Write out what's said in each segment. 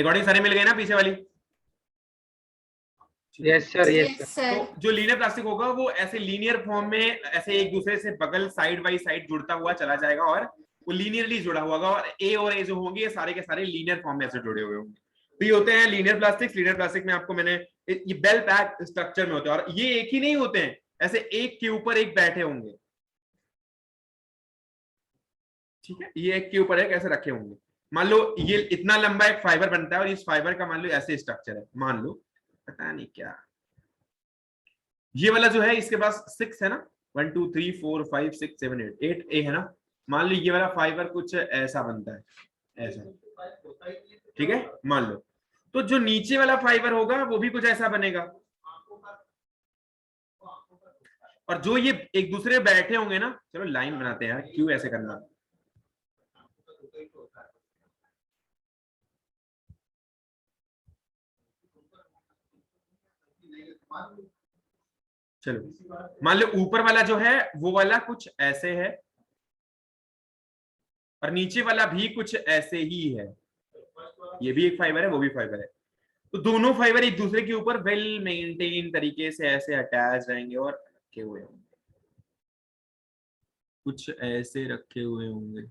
Recording सारे मिल गए ना पीछे वाली? Yes sir, yes sir. तो जो लीनियर प्लास्टिक होगा वो ऐसे लीनियर फॉर्म में ऐसे एक दूसरे से बगल साइड बाई साइड जुड़ता हुआ चला जाएगा और वो लीनियरली जुड़ा हुआ होगा, और ए जो होंगे ये सारे के सारे लीनियर फॉर्म में ऐसे जुड़े हुए होंगे। तो ये होते हैं लीनियर प्लास्टिक। लीनियर प्लास्टिक में आपको मैंने ये बेल पैक स्ट्रक्चर में होते हैं, और ये एक ही नहीं होते हैं, ऐसे एक के ऊपर एक बैठे होंगे। ठीक है, ये एक के ऊपर एक ऐसे रखे होंगे। मान लो ये इतना लंबा एक फाइबर बनता है और इस फाइबर का मान लो ऐसे स्ट्रक्चर है, मान लो पता नहीं क्या, ये वाला जो है इसके पास 6 है ना, 1 2 3 4 5 6 7 8 ए है ना। मान लो ये वाला फाइबर कुछ ऐसा बनता है, ऐसा। ठीक है, मान लो तो जो नीचे वाला फाइबर होगा वो भी कुछ ऐसा बनेगा, और जो ये एक दूसरे बैठे होंगे ना, चलो लाइन बनाते हैं यार, क्यों ऐसे करना। चलो मान लो ऊपर वाला जो है वो वाला कुछ ऐसे है और नीचे वाला भी कुछ ऐसे ही है, ये भी एक फाइबर है वो भी फाइबर है। तो दोनों फाइबर एक दूसरे के ऊपर वेल मेंटेन तरीके से ऐसे अटैच रहेंगे और रखे हुए होंगे, कुछ ऐसे रखे हुए होंगे।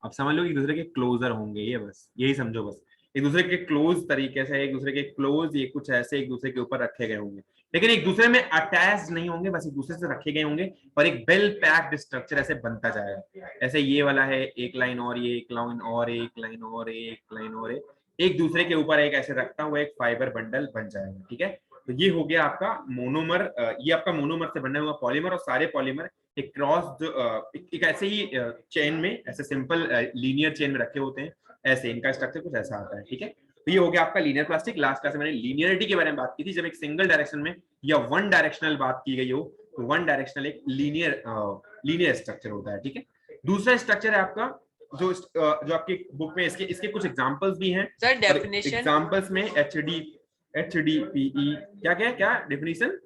आप समझ लो एक दूसरे के क्लोजर होंगे, ये बस यही समझो, बस एक दूसरे के क्लोज तरीके से, एक दूसरे के क्लोज, ये कुछ ऐसे एक दूसरे के ऊपर रखे गए होंगे, लेकिन एक दूसरे में अटैच नहीं होंगे, बस एक दूसरे से रखे गए होंगे और एक वेल पैक्ड स्ट्रक्चर ऐसे बनता जाएगा। ऐसे ये वाला है एक लाइन और ये एक लाइन और एक लाइन और एक लाइन और एक दूसरे के ऊपर एक ऐसे रखता हुआ एक फाइबर बंडल बन जाएगा। ठीक है, तो ये हो गया आपका मोनोमर, ये आपका मोनोमर से बना हुआ पॉलीमर, और सारे पॉलीमर एक क्रॉस एक ऐसे ही चेन में, ऐसे सिंपल लीनियर चेन में रखे होते हैं, ऐसे इनका स्ट्रक्चर कुछ ऐसा आता है। ठीक है, तो ये हो गया आपका लीनियर प्लास्टिक। लास्ट क्लास में मैंने लीनियरिटी के बारे में बात की थी, जब एक सिंगल डायरेक्शन में या वन डायरेक्शनल बात की गई हो तो वन डायरेक्शनल एक लीनियर स्ट्रक्चर होता है। ठीक है, दूसरा स्ट्रक्चर है आपका जो आपकी बुक में इसके कुछ एग्जांपल्स भी हैं सर। डेफिनेशन एग्जांपल्स में HDPE क्या डेफिनेशन,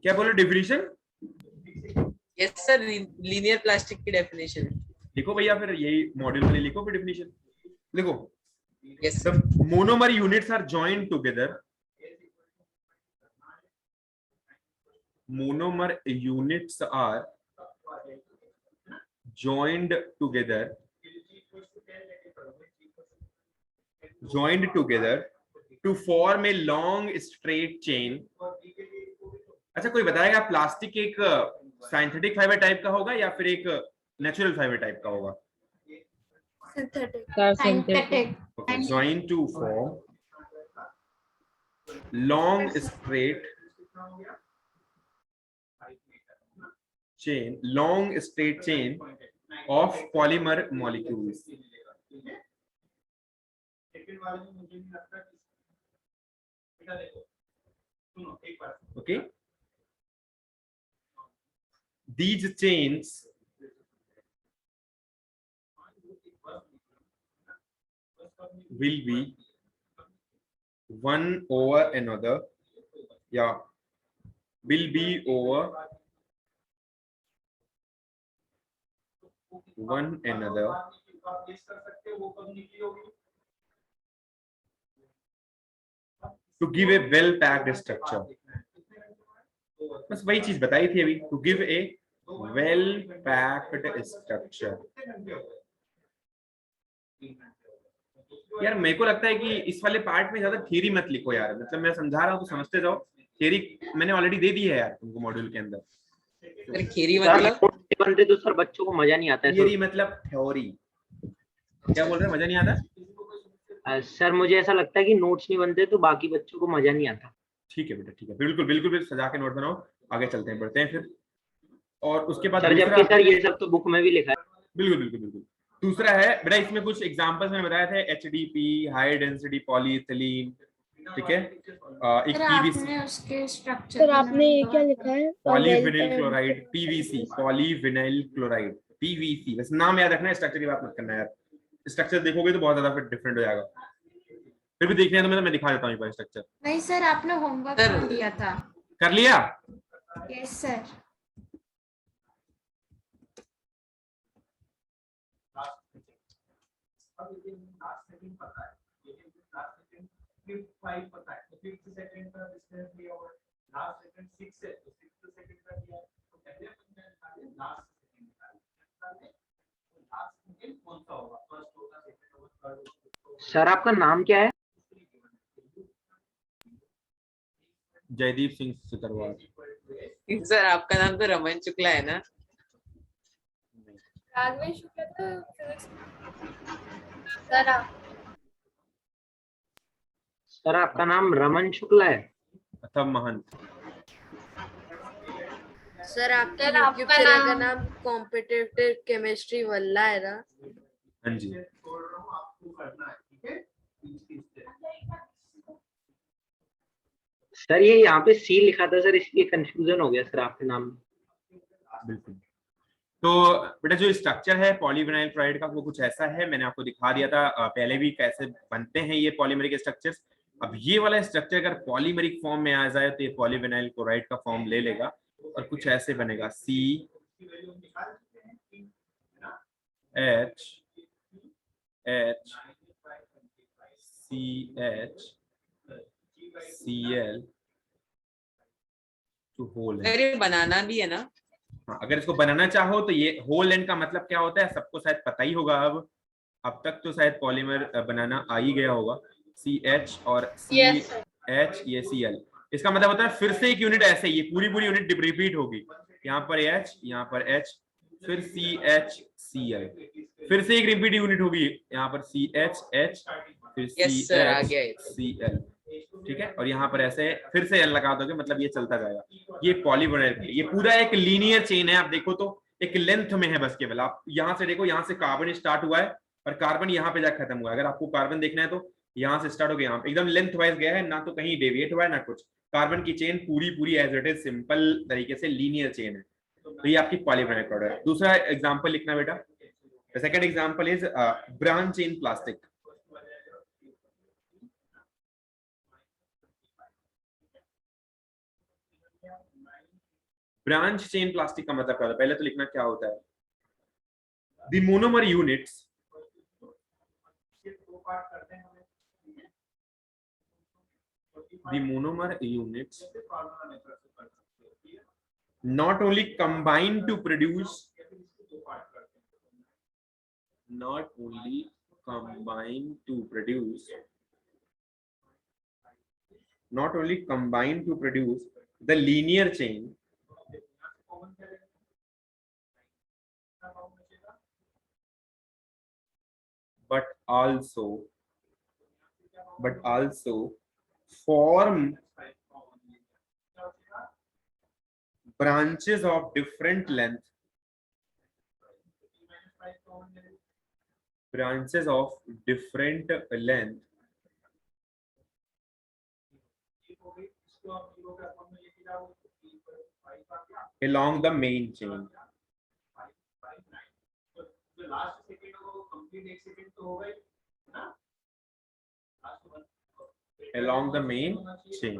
क्या बोलो definition? Yes sir, linear plastic की डेफिनेशन लिखो भैया, फिर यही मॉड्यूल में लिखो, फिर डेफिनेशन लिखो। Yes The monomer units are joined together. Monomer units are joined together to form a long straight chain. अच्छा, कोई बताएगा प्लास्टिक एक सिंथेटिक फाइबर टाइप का होगा या फिर एक नेचुरल फाइबर टाइप का होगा? Synthetic. Okay, joined to form long straight chain of polymer molecules. Okay, these chains will be one over another, will be over one another to give a well packed structure. बस वही चीज बताई थी अभी, to give a well packed structure। यार मेरे को लगता है कि इस वाले पार्ट में ज्यादा थियरी मत लिखो यार, मतलब मैं समझा रहा हूँ तो समझते जाओ, थियरी मैंने ऑलरेडी दे दी है यार तुमको मॉड्यूल के अंदर। सर थियरी मतलब बनते तो सर बच्चों को मजा नहीं आता है। थियरी मतलब थ्योरी। क्या बोल रहे हैं, मजा नहीं आता? सर मुझे ऐसा लगता है कि नोट्स नहीं बनते तो बाकी बच्चों को मजा नहीं आता। ठीक है बेटा, ठीक है, बिल्कुल बिल्कुल बिल्कुल सजा के नोट बनाओ, आगे चलते हैं, बढ़ते हैं फिर। और उसके बाद सर जबकि सर ये सब तो बुक में भी लिखा है। बिल्कुल बिल्कुल बिल्कुल। दूसरा है बेटा, इसमें कुछ एग्जांपल्स मैंने बताए थे, HDP हाई डेंसिटी पॉलीइथिलीन। ठीक है, एक PVC, उसके स्ट्रक्चर सर आपने ये क्या लिखा है? Polyvinyl chloride, PVC, polyvinyl chloride, PVC। बस नाम याद रखना है, स्ट्रक्चर की बात मत करना यार, स्ट्रक्चर देखोगे तो बहुत ज्यादा फिर डिफरेंट हो जाएगा। फिर भी देखने तो मैं दिखा देता हूँ एक बार स्ट्रक्चर। नहीं सर, आपने होमवर्क कर दिया था। कर लिया? Yes, sir. सर आपका नाम क्या है? जयदीप सिंह सिकरवार। सर आपका नाम तो रमन शुक्ला है ना? राघवेश शुक्ला तो physics। सर सर आपका नाम रमन शुक्ला है? अथम महंत। सर आपके सर, YouTube आपका चैनल का नाम- नाम कॉम्पिटिटिव केमिस्ट्री वल्ला है ना? हाँ जी। सर ये यहाँ पे सी लिखा था सर, इसलिए कंफ्यूजन हो गया सर आपके नाम में। बिल्कुल। तो बेटा जो स्ट्रक्चर है पॉलीविनाइल क्लोराइड का वो कुछ ऐसा है, मैंने आपको दिखा दिया था पहले भी कैसे बनते हैं ये पॉलीमरिक स्ट्रक्चर्स। अब ये वाला स्ट्रक्चर अगर पॉलीमरिक फॉर्म में आ जाए तो ये पॉलीविनाइल क्लोराइड का फॉर्म ले लेगा और कुछ ऐसे बनेगा CH CH Cl to whole end। Sir ये बनाना भी है ना? हाँ, अगर इसको बनाना चाहो तो ये होल एंड का मतलब क्या होता है सबको शायद पता ही होगा। अब तक तो शायद पॉलीमर बनाना आ ही गया होगा। CH और Yes, sir. CH ये Cl, इसका मतलब होता है फिर से एक यूनिट ऐसे ये पूरी यूनिट रिपीट होगी। यहाँ पर H, यहाँ पर H, फिर CH Cl, फिर से एक रिपीट यूनिट होगी यहाँ पर CH H, फिर Yes, sir, आ CH गया ये। Cl, ठीक है। और यहाँ पर ऐसे फिर से L लगा दोगे, मतलब ये चलता जाएगा। ये पॉलीविनाइल, ये पूरा एक लीनियर चेन है। आप देखो तो एक लेंथ में है बस, केवल आप यहाँ से देखो, यहाँ से कार्बन स्टार्ट हुआ है और कार्बन यहाँ पे जाकर खत्म हुआ है। अगर आपको कार्बन देखना है तो यहाँ से स्टार्ट हो गया, यहाँ पे एकदम लेंथ वाइज गया है, ना तो कहीं डेविएट हुआ है ना कुछ। कार्बन की चेन पूरी एज इट इज सिंपल तरीके से लीनियर चेन है। तो ये आपकी पॉलीविनाइल क्लोराइड है। दूसरा एग्जांपल लिखना बेटा। The second example is branch chain plastic. Branch chain plastic का मतलब क्या होता है, पहले तो लिखना क्या होता है। The monomer units not only combine to produce the linear chain, but also form branches of different length, along the main chain. Along the main chain.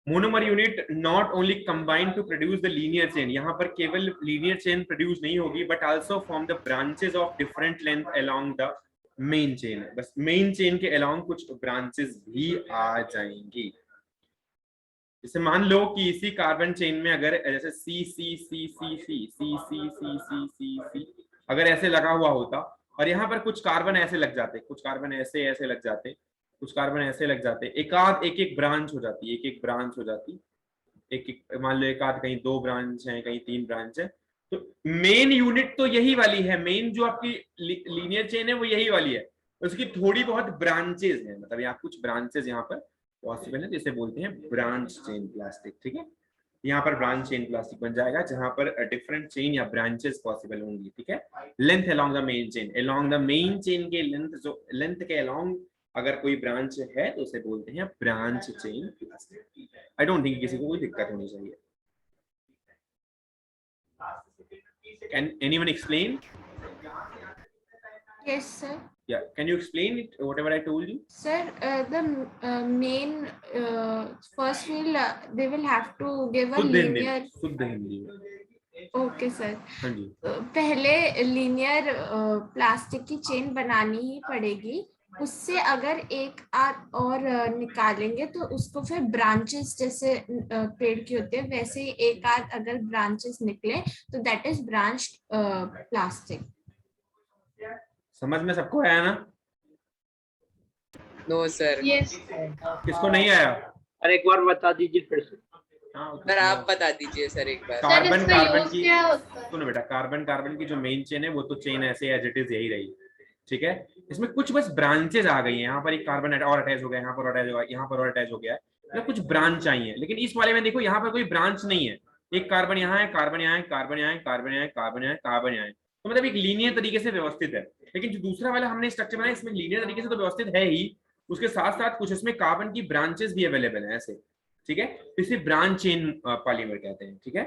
Monomer unit not only combine to produce the linear chain, यहाँ पर केवल linear chain produce नहीं होगी but also form the branches of different length along the main chain. बस main chain के along कुछ branches भी आ जाएंगी। जैसे मान लो कि इसी कार्बन चेन में अगर जैसे सी सी सी सी सी सी सी सी सी सी सी अगर ऐसे लगा हुआ होता और यहाँ पर कुछ कार्बन ऐसे लग जाते, कुछ कार्बन ऐसे ऐसे लग जाते, कुछ कार्बन ऐसे लग जाते, एक एक ब्रांच हो जाती, एक ब्रांच हो जाती, एक मान लो एक आध कहीं 2 ब्रांच है, कहीं 3 ब्रांच है। तो मेन यूनिट तो यही वाली है, मेन जो आपकी लीनियर चेन है वो यही वाली है, उसकी थोड़ी बहुत ब्रांचेस हैं, मतलब यहाँ कुछ ब्रांचेस यहाँ पर पॉसिबल है, जिसे बोलते हैं ब्रांच चेन प्लास्टिक। ठीक है, यहाँ पर ब्रांच चेन प्लास्टिक बन जाएगा जहां पर डिफरेंट चेन या ब्रांचेस पॉसिबल होंगी। ठीक है, length along the main chain, along the main chain के लेंथ, जो लेंथ के अलोंग अगर कोई ब्रांच है तो उसे बोलते हैं branch chain plastic. I don't think किसी को कोई दिक्कत होनी चाहिए। Can anyone explain? Yes, sir. Yeah, can you explain it, whatever I told you? Sir, the main first they will have to give a शुद्ध हिंदी linear. में, शुद्ध हिंदी में। ओके सर, हाँ जी। पहले लीनियर प्लास्टिक की चेन बनानी ही पड़ेगी, उससे अगर एक आध और निकालेंगे तो उसको फिर ब्रांचेस जैसे पेड़ की होते हैं वैसे ही एक आध अगर ब्रांचेस निकले तो दैट इज ब्रांच प्लास्टिक। समझ में सबको आया ना? No sir. यस किसको नहीं आया? और एक बार बता दीजिए फिर से। सर आप बता दीजिए सर एक बार। सर कार्बन इसका कार्बन यूज की, क्या होता है? सुनो बेटा, कार्बन कार्बन की जो मेन चेन है वो तो चेन ऐसे एज इट इज यही रही, ठीक है। इसमें कुछ बस ब्रांचेस आ गई हैं, यहाँ पर एक कार्बन और अटैच हो गया, यहाँ पर अटैच हो गया, यहाँ पर और अटैच हो गया है, मतलब कुछ ब्रांच आई है। लेकिन इस वाले में देखो यहाँ पर कोई ब्रांच नहीं है, एक कार्बन यहाँ है, कार्बन यहाँ है, कार्बन यहाँ है, कार्बन यहाँ है, कार्बन यहाँ है, कार्बन यहाँ है, तो मतलब एक लीनियर तरीके से व्यवस्थित है। लेकिन जो दूसरा वाला हमने स्ट्रक्चर बनाया इसमें लीनियर तरीके से तो व्यवस्थित है ही, उसके साथ साथ कुछ इसमें कार्बन की ब्रांचेस भी अवेलेबल है ऐसे, ठीक है। इसे ब्रांच चेन पॉलीमर कहते हैं, ठीक है।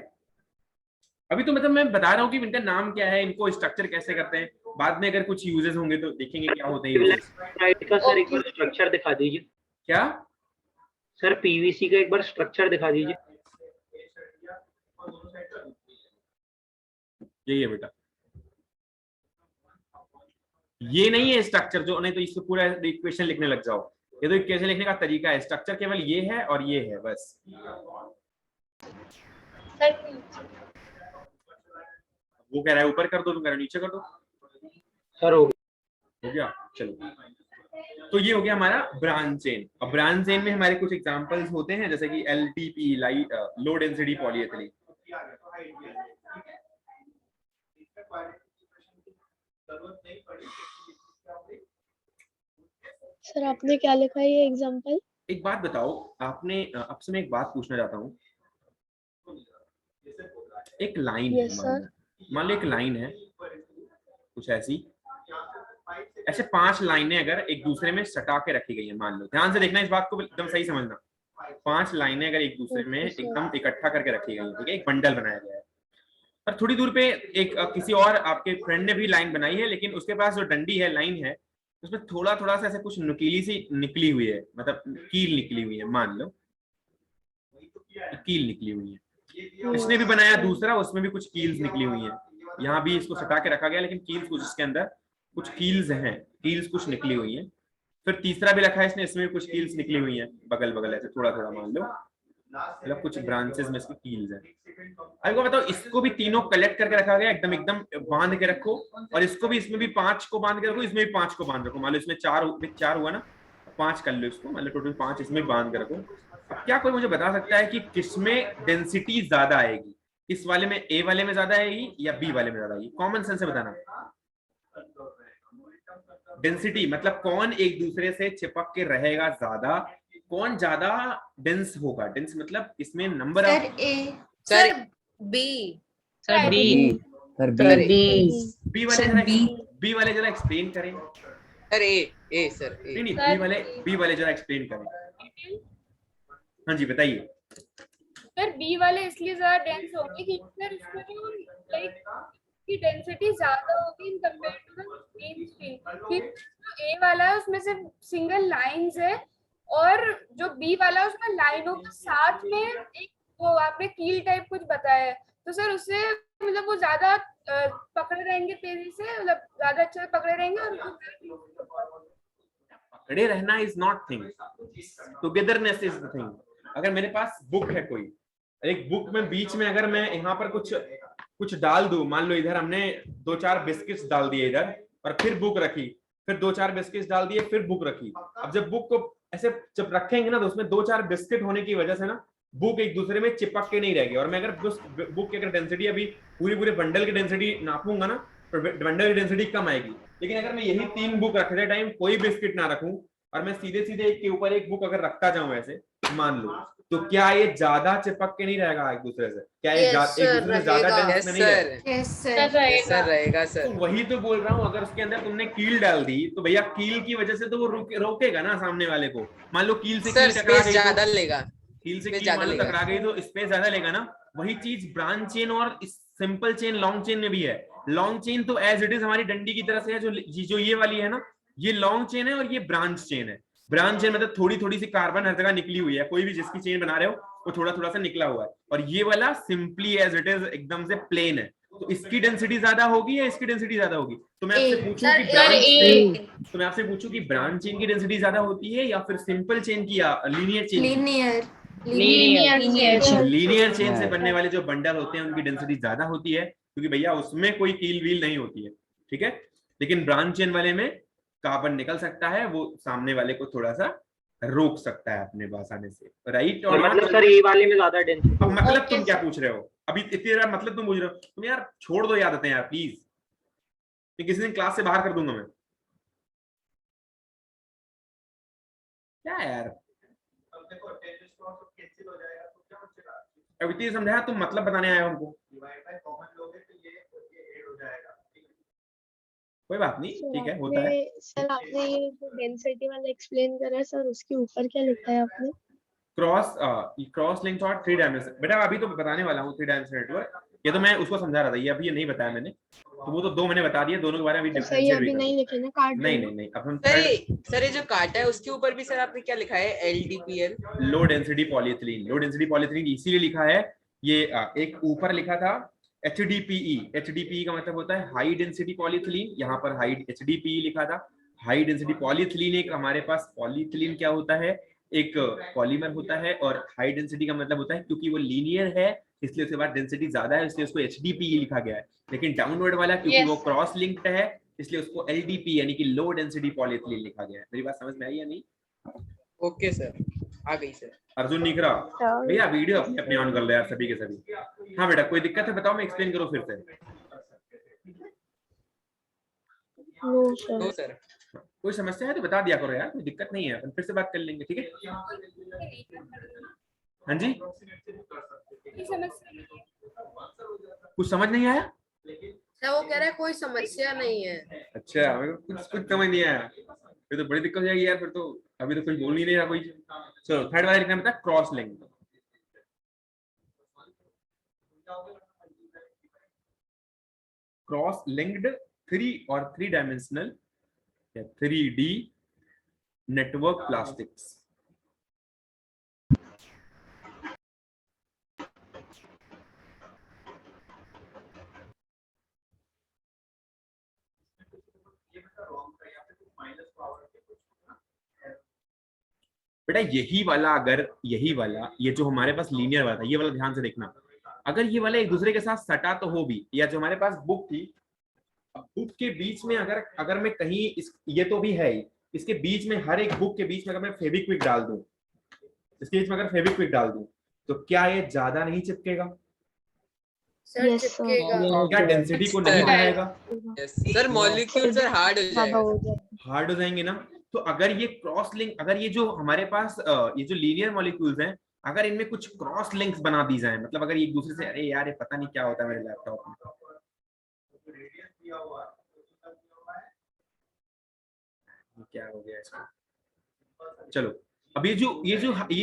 अभी तो मतलब मैं बता रहा हूँ कि इनका नाम क्या है, इनको स्ट्रक्चर कैसे करते हैं, बाद में अगर कुछ यूजेस होंगे तो देखेंगे क्या होते हैं uses। स्लाइड का सर एक बार स्ट्रक्चर दिखा दीजिए। क्या सर पीवीसी का एक बार स्ट्रक्चर दिखा दीजिए। यही है बेटा, ये नहीं है स्ट्रक्चर जो, नहीं तो इसको पूरा इक्वेशन लिखने लग जाओ, ये तो इक्वेशन लिखने का तरीका है। स्ट्रक्चर केवल ये है और ये है बस। सर वो कह रहा है ऊपर कर दो, तुम कह रहे हो नीचे कर दो। सर हो गया, चलो। तो ये हो गया हमारा ब्रांच चेन। अब ब्रांच चेन में हमारे कुछ एग्जांपल्स होते हैं जैसे कि LTP, low density polyethylene. Sir आपने क्या लिखा है ये एग्जांपल? एक बात बताओ, आपने आपसे मैं एक बात पूछना चाहता हूँ। एक लाइन है, Yes, sir. मान लो एक लाइन है कुछ ऐसी, ऐसे 5 लाइनें अगर एक दूसरे में सटा के रखी गई है, मान लो, ध्यान से देखना इस बात को, एकदम सही समझना। 5 लाइनें अगर एक दूसरे में Okay, sir. एकदम इकट्ठा करके रखी गई है, ठीक है, एक बंडल बनाया गया है। पर थोड़ी दूर पे एक किसी और आपके फ्रेंड ने भी लाइन बनाई है, लेकिन उसके पास जो डंडी है, लाइन है, उसमें थोड़ा थोड़ा सा ऐसे कुछ नुकीली सी निकली हुई है, मतलब कील निकली हुई है, मान लो कील निकली हुई है। इसने भी बनाया दूसरा, उसमें भी कुछ कील्स निकली हुई हैं, यहाँ भी इसको सटा के रखा गया, लेकिन कील्स कुछ इसके अंदर कुछ कील्स हैं, कील्स कुछ निकली हुई हैं। फिर तीसरा भी रखा है इसने, इसमें भी कुछ कील्स निकली हुई हैं, बगल बगल ऐसे थोड़ा थोड़ा, मान लो, मतलब कुछ ब्रांचेस में इसकी कील्स हैं। अब बताओ, इसको भी तीनों कलेक्ट करके रखा गया, एकदम एकदम बांध के रखो, और इसको भी, इसमें भी 5 को बांध के रखो, इसमें भी 5 को बांध रखो। मान लो इसमें 4 हुआ ना, 5 कर लो इसको, मतलब टोटल 5 इसमें बांध के रखो। अब क्या कोई मुझे बता सकता है कि किसमें डेंसिटी ज्यादा आएगी? इस वाले में, ए वाले में ज्यादा आएगी या बी वाले में ज्यादा आएगी? कॉमन सेंस से बताना। डेंसिटी मतलब कौन एक दूसरे से चिपक के रहेगा ज्यादा, कौन ज्यादा डेंस होगा। डेंस मतलब इसमें number sir of, A, sir B. Sir B, sir sir B, B वाले जरा एक्सप्लेन करें। Sir A sir A. नहीं, बी वाले जरा एक्सप्लेन करें। हाँ जी बताइए। सर बी वाले इसलिए ज्यादा डेंस होंगे क्योंकि सर इसमें जो लाइक की डेंसिटी ज्यादा होगी in compare to the main stream. फिर जो ए वाला है उसमें सिर्फ सिंगल लाइंस है, और जो बी वाला है उसमें लाइनों के साथ में एक वो आपने कील टाइप कुछ बताया है, तो सर उससे मतलब वो ज्यादा पकड़े रहेंगे तेजी से, मतलब ज्यादा अच्छे से पकड़े रहेंगे। और पकड़े रहना is not thing, togetherness is the thing. अगर मेरे पास बुक है कोई, एक बुक में बीच में अगर मैं यहाँ पर कुछ डाल दूं, मान लो इधर हमने 2-4 बिस्किट्स डाल दिए इधर, और फिर बुक रखी, फिर 2-4 बिस्किट्स डाल दिए, फिर बुक रखी। अब जब बुक को ऐसे जब रखेंगे ना, तो उसमें 2-4 बिस्किट होने की वजह से ना बुक एक दूसरे में चिपक के नहीं रहेगी। और मैं अगर बुक की अगर डेंसिटी अभी पूरे बंडल की डेंसिटी नापूंगा ना, तो बंडल की डेंसिटी कम आएगी। लेकिन अगर मैं यही 3 बुक रखते टाइम कोई बिस्किट ना रखूं, और मैं सीधे एक के ऊपर एक बुक अगर रखता जाऊं ऐसे, मान लो, तो क्या ये ज्यादा चिपक के नहीं रहेगा एक दूसरे से? क्या ये एक दूसरे से ज्यादा डेंस में नहीं रहेगा? यस सर सर, सर रहेगा सर। तो वही तो बोल रहा हूँ, अगर उसके अंदर तुमने कील डाल दी तो भैया कील की वजह से तो वो रोकेगा ना सामने वाले को। मान लो कील से सर कील टकरा स्पेस गई, ज्यादा लेगा, कील से स्पेस कील ज्यादा मान लो लेगा। टकरा गई तो स्पेस ज्यादा लेगा ना। वही चीज ब्रांच चेन और सिंपल चेन लॉन्ग चेन में भी है। लॉन्ग चेन तो एज इट इज हमारी डंडी की तरह से है, जो ये वाली है ना, ये लॉन्ग चेन है और ये ब्रांच चेन है। ब्रांच चेन मतलब थोड़ी थोड़ी सी कार्बन हर जगह निकली हुई है, कोई भी जिसकी चेन बना रहे हो वो थोड़ा थोड़ा सा निकला हुआ है, और ये वाला सिंपली एज इट इज एकदम से प्लेन है। तो इसकी डेंसिटी ज्यादा होगी या इसकी डेंसिटी ज्यादा होगी? तो मैं आपसे पूछूं कि ब्रांच, तो मैं आपसे पूछूं कि ब्रांच चेन की डेंसिटी ज्यादा होती है या फिर सिंपल चेन की या लीनियर चेन की? लीनियर चेन से बनने वाले जो बंडल होते हैं उनकी डेंसिटी ज्यादा होती है, क्योंकि भैया उसमें कोई कील वील नहीं होती है, ठीक है। लेकिन ब्रांच चेन वाले में कार्बन निकल सकता है, वो सामने वाले को थोड़ा सा रोक सकता है अपने पास आने से, राइट? और मतलब सर ए वाले में ज्यादा डेंसिटी। अब मतलब तुम क्या पूछ रहे हो अभी? इतनी देर मतलब तुम पूछ रहे हो, तुम यार छोड़ दो याद आते हैं यार प्लीज, किसी दिन क्लास से बाहर कर दूंगा मैं। क्या यार अब इतनी समझाया, तुम मतलब बताने आए हो हमको। कोई बात नहीं, ठीक है, होता है। सर आपने ये जो डेंसिटी वाला एक्सप्लेन करा है सर, उसके ऊपर क्या लिखा है आपने? क्रॉस लिंक्स और 3 डायमेंशन। बेटा अभी तो बताने वाला हूँ 3 डायमेंशन नेटवर्क, ये तो मैं उसको समझा रहा था, ये अभी ये नहीं बताया मैंने, तो वो तो 2 मैंने बता दिए, दोनों के बारे में अभी तो सही डिफरेंशिएट अभी नहीं लिखे ना, काट नहीं देना। नहीं नहीं, अब हम सर ये जो काटा है उसके ऊपर भी सर आपने क्या लिखा है? LDPL, low density polyethylene. Low density polyethylene इसीलिए लिखा है, ये एक ऊपर लिखा था HDPE। HDPE का मतलब होता है हाई डेंसिटी पॉलीइथिलीन, यहाँ पर हाई HDPE लिखा था। हाई डेंसिटी पॉलीइथिलीन एक हमारे पास, पॉलीइथिलीन क्या होता है? एक पॉलीमर होता है, और हाई डेंसिटी का मतलब होता है क्योंकि वो लीनियर है इसलिए उसके बाद डेंसिटी ज्यादा है, इसलिए उसको HDPE लिखा गया है। लेकिन डाउनवर्ड वाला क्योंकि वो क्रॉस लिंक्ड है इसलिए उसको LDP यानी कि लो डेंसिटी पॉलीइथिलीन लिखा गया है। मेरी बात समझ में आई या नहीं? ओके सर, आ गई सर। अर्जुन निकरा भैया वीडियो अपने अपने ऑन कर लो यार सभी के सभी। हाँ बेटा कोई दिक्कत है बताओ, मैं एक्सप्लेन करूँ फिर से? No sir. कोई समस्या है तो बता दिया करो यार, कोई दिक्कत नहीं है, अपन फिर से बात कर लेंगे, ठीक है? हाँ जी, कुछ समझ नहीं आया? सर वो कह रहा है कोई समस्या नहीं है। अच्छा, मेरे को कुछ समझ नहीं आया, फिर तो बड़ी दिक्कत हो जाएगी यार, फिर तो अभी तो कुछ बोल नहीं रहा कोई। चलो थर्ड वाला लिखना था क्रॉस लिंक। क्रॉस लिंक्ड 3 और 3 डायमेंशनल या 3D नेटवर्क प्लास्टिक्स। बेटा यही वाला, अगर यही वाला, ये जो हमारे पास लीनियर वाला था, ये वाला ध्यान से देखना, अगर ये वाला एक दूसरे के साथ सटा तो हो भी, या जो हमारे पास बुक थी, बुक के बीच में अगर मैं कहीं ये तो भी है ही, इसके बीच में हर एक बुक के बीच में अगर मैं फेविक्विक डाल दूं, इसके बीच में अगर फेविक्विक डाल दूं, तो क्या ये ज्यादा नहीं चिपकेगा? सर चिपकेगा। क्या डेंसिटी को नहीं बढ़ाएगा? सर मॉलिक्यूल सर हार्ड हो जाएगा। हार्ड हो जाएंगे ना। तो अगर ये क्रॉस लिंक, अगर ये जो हमारे पास ये जो लीनियर मॉलिक्यूल्स हैं, अगर इनमें कुछ क्रॉस लिंक्स बना दी जाए, मतलब अगर एक दूसरे से, अरे यार ये पता नहीं क्या होता है मेरे लैपटॉप में, क्या हो गया इसको? चलो अब ये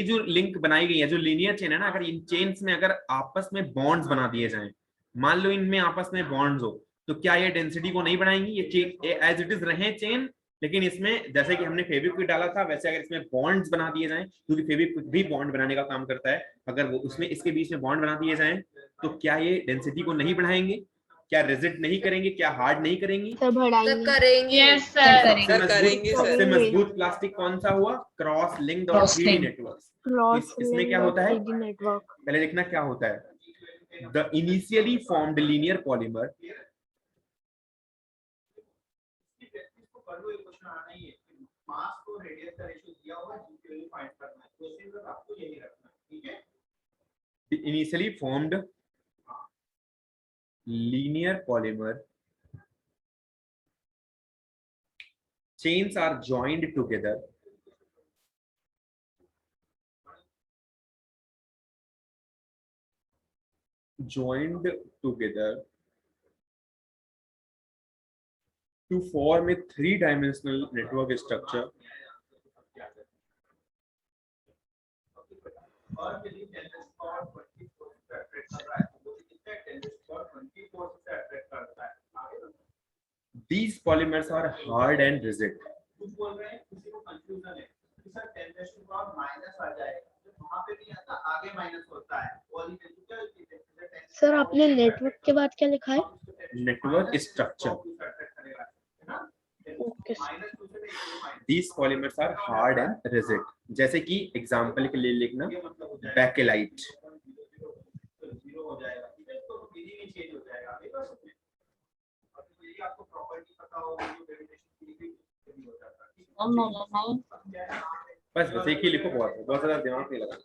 जो लिंक बनाई गई है, जो लीनियर चेन है ना, अगर इन चेन्स में अगर आपस में बॉन्ड्स बना दिए जाएं, मान लो इनमें आपस में बॉन्ड्स हो, तो क्या ये डेंसिटी को नहीं बढ़ाएंगी? ये चेन एज इट इज रहे चेन, लेकिन इसमें जैसे कि हमने फेविक्विक डाला था वैसे अगर इसमें बॉन्ड्स बना दिए जाएं, क्योंकि फेविक्विक भी बॉन्ड बनाने का काम करता है, अगर वो उसमें इसके बीच में बॉन्ड बना दिए जाएं, तो क्या ये डेंसिटी को नहीं बढ़ाएंगे? क्या रिजिड नहीं करेंगे? क्या हार्ड नहीं करेंगी? सर करेंगे। सबसे मजबूत प्लास्टिक कौन सा हुआ? क्रॉस लिंक्ड और 3D नेटवर्क। इसमें क्या होता है, पहले देखना क्या होता है। The initially formed linear polymer, initially formed linear polymer chains are joined together to form a 3-dimensional network structure these polymers are hard and rigid। Sir आपने नेटवर्क के बाद क्या लिखा है? Network structure. Okay These polymers are hard and rigid. जैसे कि example के लिए लिखना बैकेलाइट। बस एक ही लिखो, बहुत ज्यादा दिमाग नहीं लगा।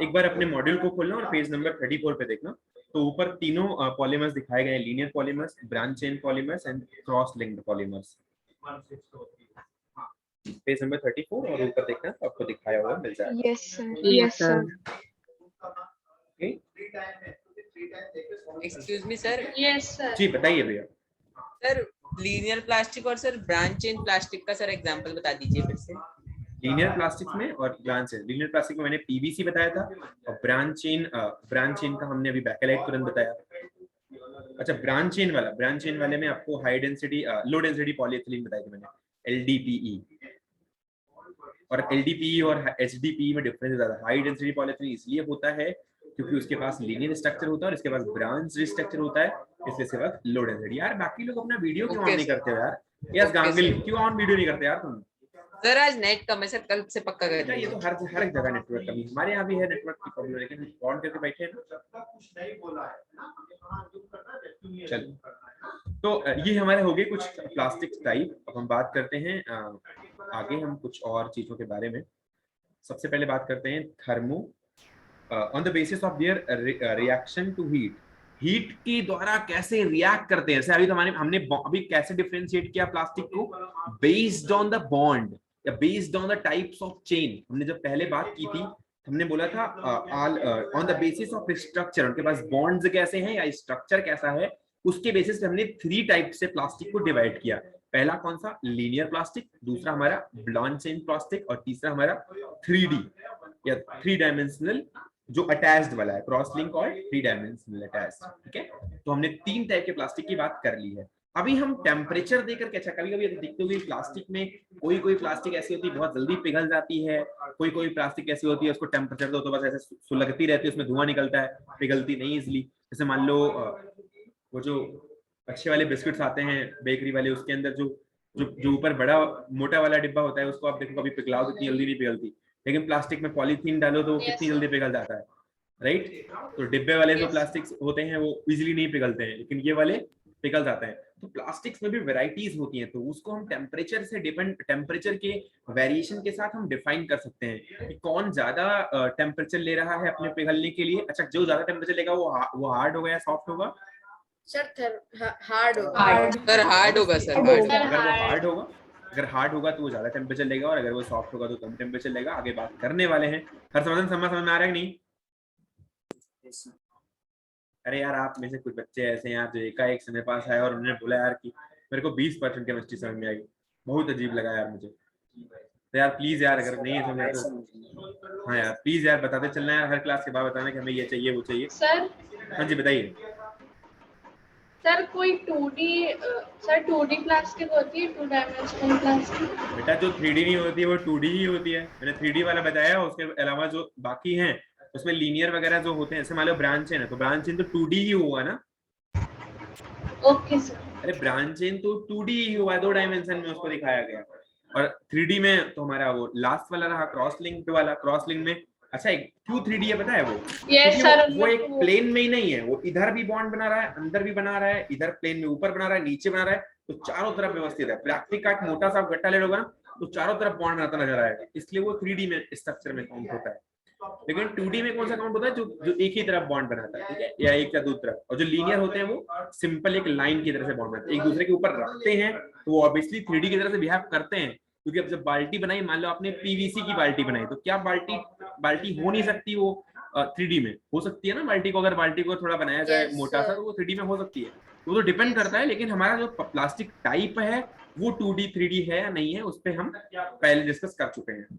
एक बार अपने मॉड्यूल को खोलना और पेज नंबर 34 पे देखना, तो ऊपर तीनों पॉलीमर्स दिखाए गए हैं, linear polymers, branch chain polymers and cross linked polymers. Page number 34 और ऊपर देखना तो आपको दिखाया हुआ मिल जाएगा। Yes sir excuse me sir. Yes sir. जी बताइए भैया। सर लीनियर प्लास्टिक और सर ब्रांच चेन प्लास्टिक का सर एग्जांपल बता दीजिए फिर से। लीनियर प्लास्टिक में और ब्रांच चेन, लीनियर प्लास्टिक में मैंने पीवीसी बताया था, और ब्रांच चेन का हमने अभी बैकेलाइट तुरंत बताया। अच्छा ब्रांच चेन वाले में आपको high density low density polyethylene बताया था मैंने, LDPE। और LDPE और HDPE में डिफरेंस ज्यादा। हाई डेंसिटी पॉलीएथिलीन इसलिए होता है क्योंकि उसके पास लीनियर स्ट्रक्चर होता है और इसके पास ब्रांच स्ट्रक्चर होता है, इसलिए इसके पास लो डेंसिटी। यार बाकी लोग अपना वीडियो क्यों ऑन नहीं करते हो यार? यस गांगुली, क्यों ऑन वीडियो नहीं करते यार तुम? सर आज नेट कम है सर, कल से पक्का कर ये तो हर एक जगह नेटवर्क कमी, हमारे यहाँ भी है नेटवर्क की प्रॉब्लम, लेकिन ऑन करके बैठे हैं ना। चल तो ये हमारे हो गए कुछ प्लास्टिक टाइप। अब हम बात करते हैं आगे हम कुछ और चीजों के बारे में। सबसे पहले बात करते हैं thermo, on the basis of their reaction to heat. Heat के द्वारा कैसे रिएक्ट करते हैं। अभी तो हमने अभी कैसे डिफरेंशिएट किया प्लास्टिक को, बेस्ड ऑन द बॉन्ड या based on the types of chain. हमने जब पहले बात की थी हमने बोला था on the basis of structure, उनके पास बॉन्ड्स कैसे हैं या स्ट्रक्चर कैसा है, उसके बेसिस पे हमने 3 टाइप से प्लास्टिक को डिवाइड किया। पहला कौन सा? लीनियर प्लास्टिक, दूसरा हमारा ब्लॉन्ड चेन प्लास्टिक, और तीसरा हमारा 3D या 3 डायमेंशनल जो अटैच्ड वाला है, क्रॉस लिंक और 3 डायमेंशनल अटैच्ड। ठीक है, तो हमने 3 टाइप के प्लास्टिक की बात कर ली है। अभी हम टेम्परेचर देकर के, अच्छा कभी कभी देखते हुए प्लास्टिक में कोई प्लास्टिक ऐसी होती है बहुत जल्दी पिघल जाती है, कोई प्लास्टिक ऐसी होती है उसको टेम्परेचर दो तो बस ऐसे सुलगती रहती है, उसमें धुआं निकलता है, पिघलती नहीं इजली। जैसे मान लो वो जो अच्छे वाले बिस्किट्स आते हैं बेकरी वाले, उसके अंदर जो ऊपर बड़ा मोटा वाला डिब्बा होता है, उसको आप देखो कभी पिघलाओ तो इतनी जल्दी नहीं पिघलती, लेकिन प्लास्टिक में पॉलीथीन डालो तो कितनी जल्दी पिघल जाता है, राइट? तो डिब्बे वाले जो प्लास्टिक होते हैं वो इजीली नहीं पिघलते हैं, लेकिन ये वाले पिघल जाते हैं। तो प्लास्टिक्स में भी वैरायटीज होती हैं, तो उसको हम टेम्परेचर से डिपेंड, टेम्परेचर के वेरिएशन के साथ हम डिफाइन कर सकते हैं कि कौन ज्यादा टेम्परेचर ले रहा है अपने पिघलने के लिए। अच्छा जो ज्यादा टेम्परेचर लेगा वो हार्ड होगा या सॉफ्ट होगा? सर हार्ड होगा। सर हार्ड होगा सर। अगर हार्ड होगा तो वो ज्यादा टेम्परेचर लेगा, और अगर वो सॉफ्ट होगा तो कम टेम्परेचर लेगा। आगे बात करने वाले हैं। हर्षवर्धन समझ में आ रहा है कि नहीं? अरे यार आप में से कुछ बच्चे ऐसे हैं यार जो एकाएक से मेरे पास आए और उन्होंने बोला यार कि मेरे को 20% केमिस्ट्री समझ में आई, बहुत अजीब लगा यार मुझे। तो यार प्लीज यार अगर नहीं समझ तो हाँ यार प्लीज यार बताते चलना यार, हर क्लास के बाद बताना कि हमें ये चाहिए वो चाहिए। सर हाँ जी बताइए। सर कोई 2D प्लास्टिक होती है, 2 डायमेंशनल प्लास्टिक। बेटा जो 3D नहीं होती है वो 2D ही होती है। मैंने 3D वाला बताया, उसके अलावा जो बाकी हैं उसमें लीनियर वगैरह जो होते हैं, जैसे मान लो ब्रांच चेन है तो ब्रांच चेन तो 2D ही हुआ ना। Okay sir. अरे ब्रांच चेन तो 2D ही हुआ, 2 डायमेंशन में उसको दिखाया गया, और 3D में तो हमारा वो लास्ट वाला रहा क्रॉस लिंक वाला। क्रॉस लिंक में अच्छा क्यों 3D है पता है वो? Yes sir. वो एक प्लेन में ही नहीं है, वो इधर भी बॉन्ड बना रहा है, अंदर भी बना रहा है, इधर प्लेन में ऊपर बना रहा है, नीचे बना रहा है, तो चारों तरफ व्यवस्थित है। प्लास्टिक का एक मोटा सा गट्टा ले लोगे ना तो चारों तरफ बॉन्ड बनाता नजर आएगा, इसलिए वो 3D में स्ट्रक्चर में काउंट होता है। लेकिन 2D में कौन सा काउंट होता है? जो एक ही तरफ बॉन्ड बनाता है, ठीक है, या एक या दो तरफ। और जो लीनियर होते हैं वो सिंपल एक लाइन की तरह से बॉन्ड बनाते हैं, एक दूसरे के ऊपर रखते हैं, तो वो ऑब्वियसली 3D की तरह से बिहेव करते हैं। क्योंकि अब जब बाल्टी बनाई, मान लो आपने पीवीसी की बाल्टी बनाई, तो क्या बाल्टी हो नहीं सकती वो 3D में? हो सकती है ना बाल्टी को, अगर बाल्टी को थोड़ा बनाया जाए मोटा सा तो वो 3D में हो सकती है। वो तो डिपेंड करता है, लेकिन हमारा जो प्लास्टिक टाइप है वो 2D 3D है या नहीं है, उस पर हम पहले डिस्कस कर चुके हैं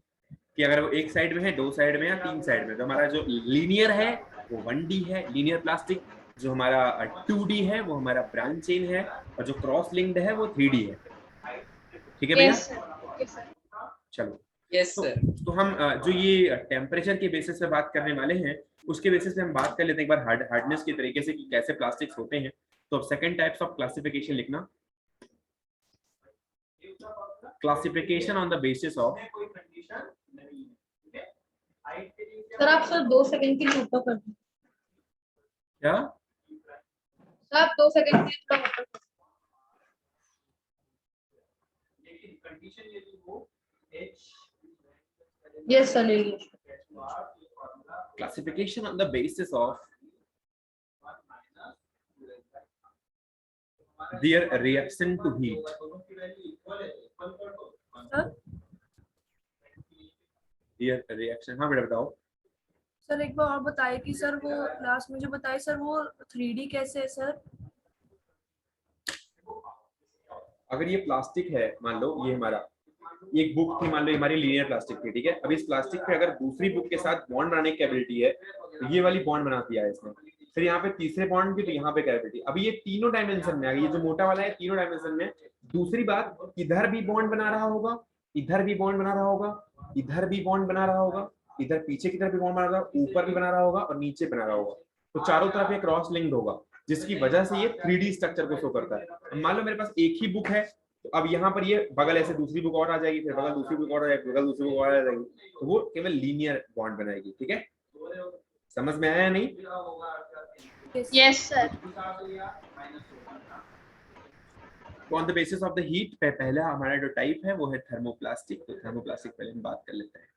कि अगर वो एक साइड में है, 2 साइड में या 3 साइड में। तो हमारा जो लीनियर है वो 1D है लीनियर प्लास्टिक, जो हमारा 2D है वो हमारा ब्रांच चेन है, और जो क्रॉस लिंक्ड है वो 3D है। ठीक है भैया? चलो यस तो, सर। तो हम जो ये टेम्परेचर के बेसिस पे बात करने वाले हैं उसके बेसिस पे हम बात कर लेते हैं एक बार हार्डनेस के तरीके से कि कैसे प्लास्टिक्स होते हैं। तो अब सेकंड टाइप्स ऑफ क्लासिफिकेशन लिखना, classification on the basis of. Sir आप सर 2 सेकंड के लिए ऊपर कर दो। क्या सर आप 2 सेकंड के लिए थोड़ा ऊपर कर दो। यस सर ले लीजिए। classification on the basis of their reaction to heat। their reaction, हाँ बेटा बताओ। सर एक बार और बताइए कि सर वो लास्ट में जो बताए सर वो 3D कैसे है सर? अगर ये प्लास्टिक है, मान लो ये हमारा ये एक बुक थी, मान लो हमारी लीनियर प्लास्टिक थी, ठीक है। अब इस प्लास्टिक पे अगर दूसरी बुक के साथ बॉन्ड बनाने की एबिलिटी है तो ये वाली बॉन्ड बना दिया है इसने, फिर यहाँ पे तीसरे बॉन्ड भी, तो यहाँ पे कैपेबिलिटी। अभी ये तीनों डायमेंशन में आ गई, ये जो मोटा वाला है तीनों डायमेंशन में। दूसरी बात, इधर भी बॉन्ड बना रहा होगा, इधर भी बॉन्ड बना रहा होगा, इधर भी बॉन्ड बना रहा होगा, इधर पीछे की तरफ भी बॉन्ड बना रहा होगा, ऊपर भी बना रहा होगा और नीचे बना रहा होगा। तो चारों तरफ एक क्रॉस लिंक्ड होगा जिसकी वजह से ये 3D स्ट्रक्चर को शो करता है। मान लो मेरे पास एक ही बुक है, तो अब यहाँ पर ये बगल ऐसे दूसरी बुक और आ जाएगी, फिर बगल दूसरी बुक और आ जाएगी, बगल दूसरी बुक और आ जाएगी, तो वो केवल लीनियर बॉन्ड बनाएगी, ठीक है। समझ में आया नहीं? Yes sir. तो on the basis of the heat पहला हमारा जो टाइप है वो है थर्मोप्लास्टिक। तो थर्मोप्लास्टिक पहले हम बात कर लेते हैं।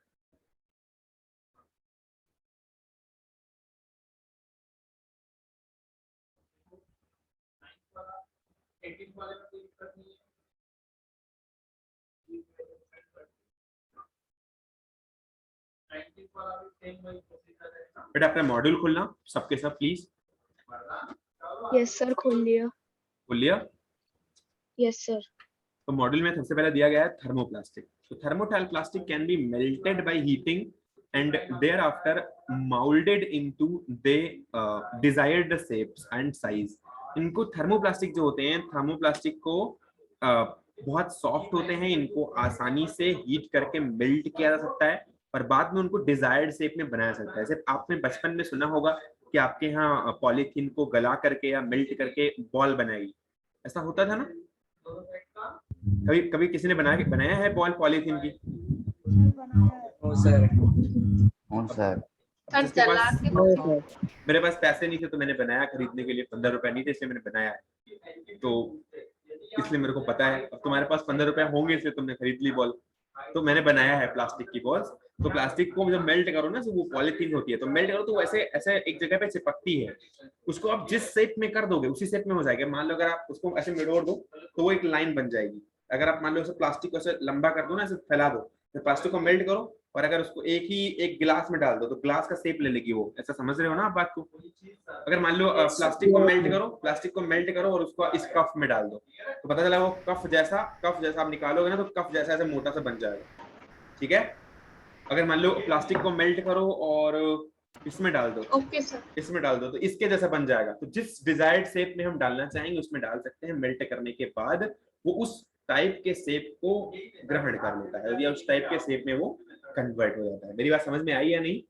बेटा अपना मॉड्यूल खोलना सबके सब प्लीज। यस सर खोल लिया। खोल लिया? Yes sir. तो मॉड्यूल में सबसे पहले दिया गया है थर्मोप्लास्टिक। तो thermoplastic can be melted by heating and thereafter molded into the desired shapes and size। इनको थर्मोप्लास्टिक जो होते हैं, थर्मोप्लास्टिक को बहुत सॉफ्ट होते हैं, इनको आसानी से हीट करके मेल्ट किया जा सकता है और बाद में उनको डिजायर्ड शेप में बनाया जा सकता है। जैसे आपने बचपन में सुना होगा कि आपके यहाँ पॉलीथीन को गला करके या मेल्ट करके बॉल बनाएगी, ऐसा होता था ना? कभी कभी किसी ने बनाया है बॉल पॉलीथीन की? सर मेरे पास पैसे नहीं थे तो मैंने बनाया, खरीदने के लिए 15 रुपए नहीं थे इसलिए मैंने बनाया है, तो इसलिए मेरे को पता है। अब तुम्हारे पास 15 रुपए होंगे इसलिए तुमने खरीद ली बॉल, तो मैंने बनाया है प्लास्टिक की बॉल्स। तो प्लास्टिक को जब मेल्ट करो ना, तो वो पॉलीथीन होती है, तो मेल्ट करो तो ऐसे ऐसे एक जगह पे चिपकती है, उसको आप जिस शेप में कर दोगे उसी शेप में हो जाएगा। मान लो अगर आप उसको ऐसे मिडोड़ दो तो वो एक लाइन बन जाएगी। अगर आप मान लो प्लास्टिक को ऐसे लंबा कर दो ना, ऐसे फैला दो, तो प्लास्टिक को मेल्ट करो और अगर उसको एक गिलास में डाल दो तो ग्लास का शेप ले लेगी वो। ऐसा समझ रहे हो ना आप बात को? अगर मान लो प्लास्टिक को मेल्ट करो और उसको इस कफ में डाल दो तो पता चला वो कफ जैसा आप निकालोगे ना तो कफ जैसा ऐसे मोटा सा बन जाएगा, ठीक है। अगर मान लो प्लास्टिक को मेल्ट करो और इसमें डाल दो, ओके सर, इसमें डाल दो तो इसके जैसा बन जाएगा। तो जिस डिजायर्ड शेप में हम डालना चाहेंगे उसमें डाल सकते हैं। मेल्ट करने के बाद वो उस टाइप के शेप को ग्रहण कर लेता है या उस टाइप के शेप में वो कन्वर्ट हो जाता है। मेरी बात समझ में आई या नहीं?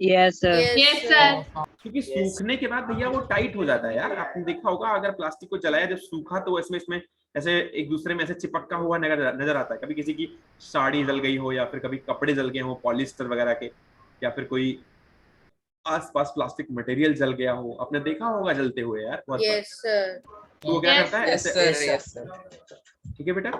Yes sir. Yes sir. क्योंकि सूखने के बाद भैया वो टाइट हो जाता है यार। आपने देखा होगा अगर प्लास्टिक को जलाया जब सूखा तो इसमें ऐसे एक दूसरे में ऐसे चिपका हुआ नजर आता है। कभी किसी की साड़ी जल गई हो या फिर कभी कपड़े जल गए हो पॉलिस्टर वगैरह के, या फिर कोई आसपास प्लास्टिक मटेरियल जल गया हो, आपने देखा होगा जलते हुए यार बहुत बार। Yes sir. तो वो क्या करता है ऐसे, यस सर। ठीक है बेटा।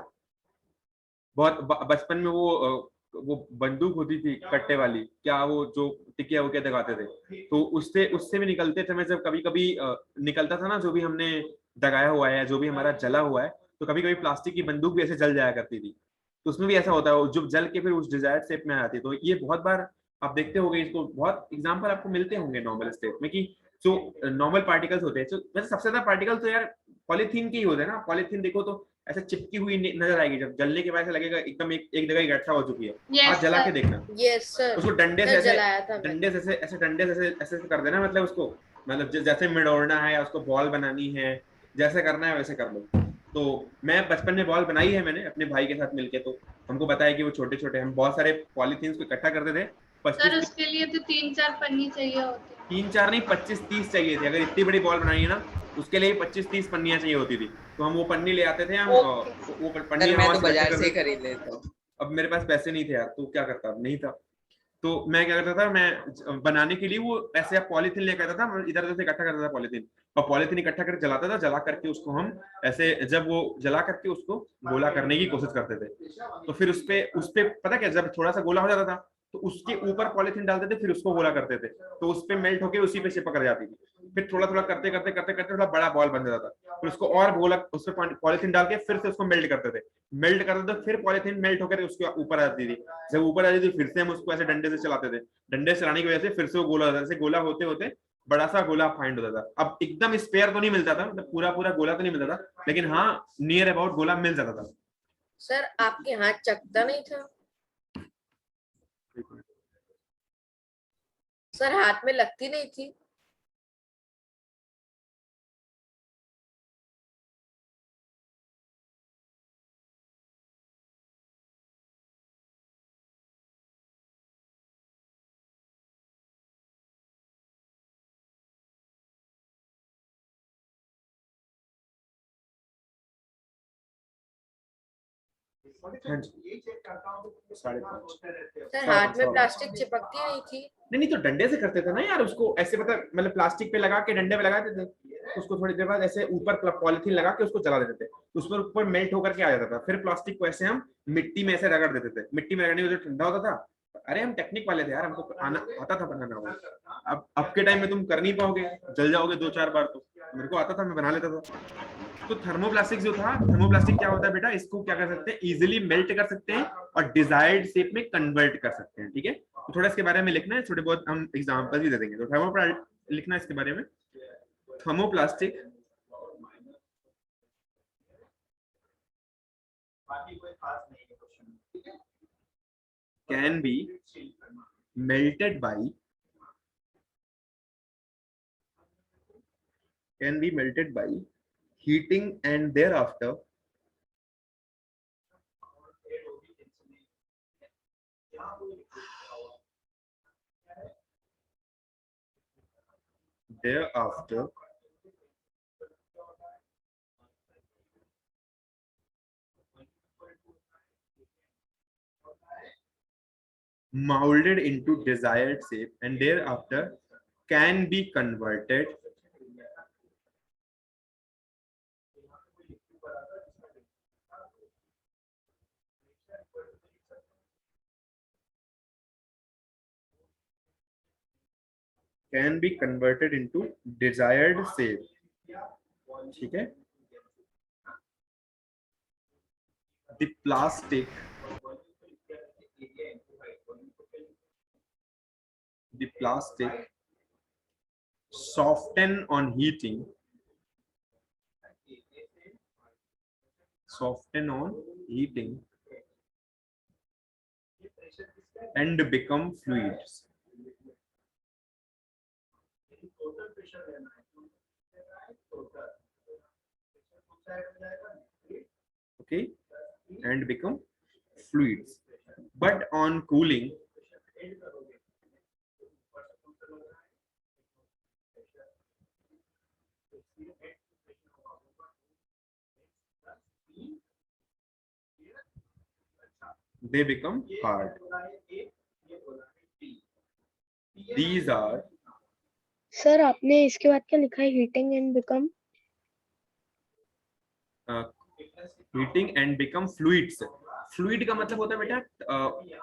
बहुत बचपन में वो बंदूक होती थी कट्टे वाली, क्या वो जो टिकिया वो क्या दगाते थे, तो उससे भी निकलते थे। मैं जब कभी कभी निकलता था ना जो भी हमने दगाया हुआ है या जो भी हमारा जला हुआ है, तो कभी कभी प्लास्टिक की बंदूक भी ऐसे जल जाया करती थी। तो उसमें भी ऐसा होता है जो जल के फिर उस डिजायर्ड शेप में आती है। तो ये बहुत बार आप देखते होंगे, इसको बहुत एग्जाम्पल आपको मिलते होंगे नॉर्मल स्टेट में कि जो नॉर्मल पार्टिकल्स होते हैं। तो वैसे सबसे ज्यादा पार्टिकल्स तो यार पॉलीथीन के ही होते हैं ना। पॉलीथीन देखो तो ऐसे चिपकी हुई नजर आएगी, जब जलने के बाद ऐसा लगेगा एकदम एक जगह इकट्ठा हो चुकी है। आप जला के देखना, यस सर। उसको डंडे से जलाया था ऐसे कर देना, मतलब उसको मतलब जैसे मिडोड़ना है या उसको बॉल बनानी है, जैसे करना है वैसे कर लो। तो मैं बचपन में बॉल बनाई है मैंने अपने भाई के साथ मिलके, तो हमको पता है कि वो छोटे छोटे हम बहुत सारे पॉलीथीन्स को इकट्ठा करते थे। सर 25 उसके लिए तो 3-4 पन्नी चाहिए होती है। 3-4 नहीं 25-30 चाहिए थी। अगर इतनी बड़ी बॉल बनाई है ना उसके लिए 25-30 पन्नियां चाहिए होती थी। तो हम वो पन्नी ले आते थे, हम वो पन्नी सर मैं तो बाजार से खरीद लेता हूँ। अब मेरे पास पैसे नहीं थे यार, तो क्या करता, नहीं था। तो मैं क्या करता था, मैं बनाने के लिए वो ऐसे पॉलीथीन लेकर आता था, इधर उधर से इकट्ठा करता था पॉलीथीन, और पॉलीथीन इकट्ठा करके जलाता था। जला करके उसको हम ऐसे, जब वो जला करके उसको गोला करने की कोशिश करते थे, तो फिर उस पे पता क्या, जब थोड़ा सा गोला हो जाता था तो उसके ऊपर पॉलीथीन डालते थे, फिर उसको गोला करते थे, तो उस पे मेल्ट होके उसी पे चिपक जाती थी। फिर थोड़ा थोड़ा करते करते करते करते थोड़ा बड़ा बॉल बन जाता था, फिर उसको और गोला उस पे पॉलीथीन डाल के फिर से उसको मेल्ट करते थे। मेल्ट करते थे, फिर पॉलीथीन मेल्ट होकर उसके ऊपर आ जाती थी। जब ऊपर आ जाती थी फिर से हम उसको ऐसे डंडे से चलाते थे। डंडे से चलाने की वजह से फिर से वो गोला होता था। जैसे गोला होते होते बड़ा सा गोला फाइंड होता था। अब एकदम स्पेयर तो नहीं मिलता था, मतलब पूरा पूरा गोला तो नहीं मिलता था, लेकिन हाँ नियर अबाउट गोला मिल जाता था। सर आपके हाथ चकता नहीं था? सर हाथ में लगती नहीं थी? हाँ जी, 5.5। सर हाथ में प्लास्टिक चिपकती नहीं थी? नहीं तो डंडे से करते थे ना यार उसको, ऐसे पता मतलब प्लास्टिक पे लगा के डंडे पे लगा देते थे, उसको थोड़ी देर बाद ऐसे ऊपर पॉलिथीन लगा के उसको जला देते थे, उस पर ऊपर मेल्ट होकर के आ जाता था। फिर प्लास्टिक को ऐसे हम मिट्टी में ऐसे रगड़ देते थे। मिट्टी में रगड़ने के बाद ठंडा होता था। अरे हम टेक्निक वाले थे यार, हमको आता था बनाना वो। अब के टाइम में तुम कर नहीं पाओगे, जल जाओगे 2-4 बार। तो मेरे को आता था, मैं बना लेता था। तो थर्मोप्लास्टिक जो था, थर्मोप्लास्टिक क्या होता है बेटा, इसको क्या कर सकते हैं, इजीली मेल्ट कर सकते हैं और डिजायर्ड शेप में कन्वर्ट कर सकते हैं। ठीक है, तो थोड़ा इसके बारे में लिखना है, थोड़े बहुत हम एग्जांपल भी दे देंगे। तो थर्मोप्लास्टिक लिखना है इसके बारे में। Thermoplastic can be melted by heating and thereafter molded into desired shape and thereafter can be converted into desired shape। ठीक है, the plastic soften on heating and become fluids। okay, and become fluids, but on cooling they become hard। these are sir आपने इसके बाद क्या लिखा है, heating and become? Heating and become fluids. Fluid का मतलब होता है बेटा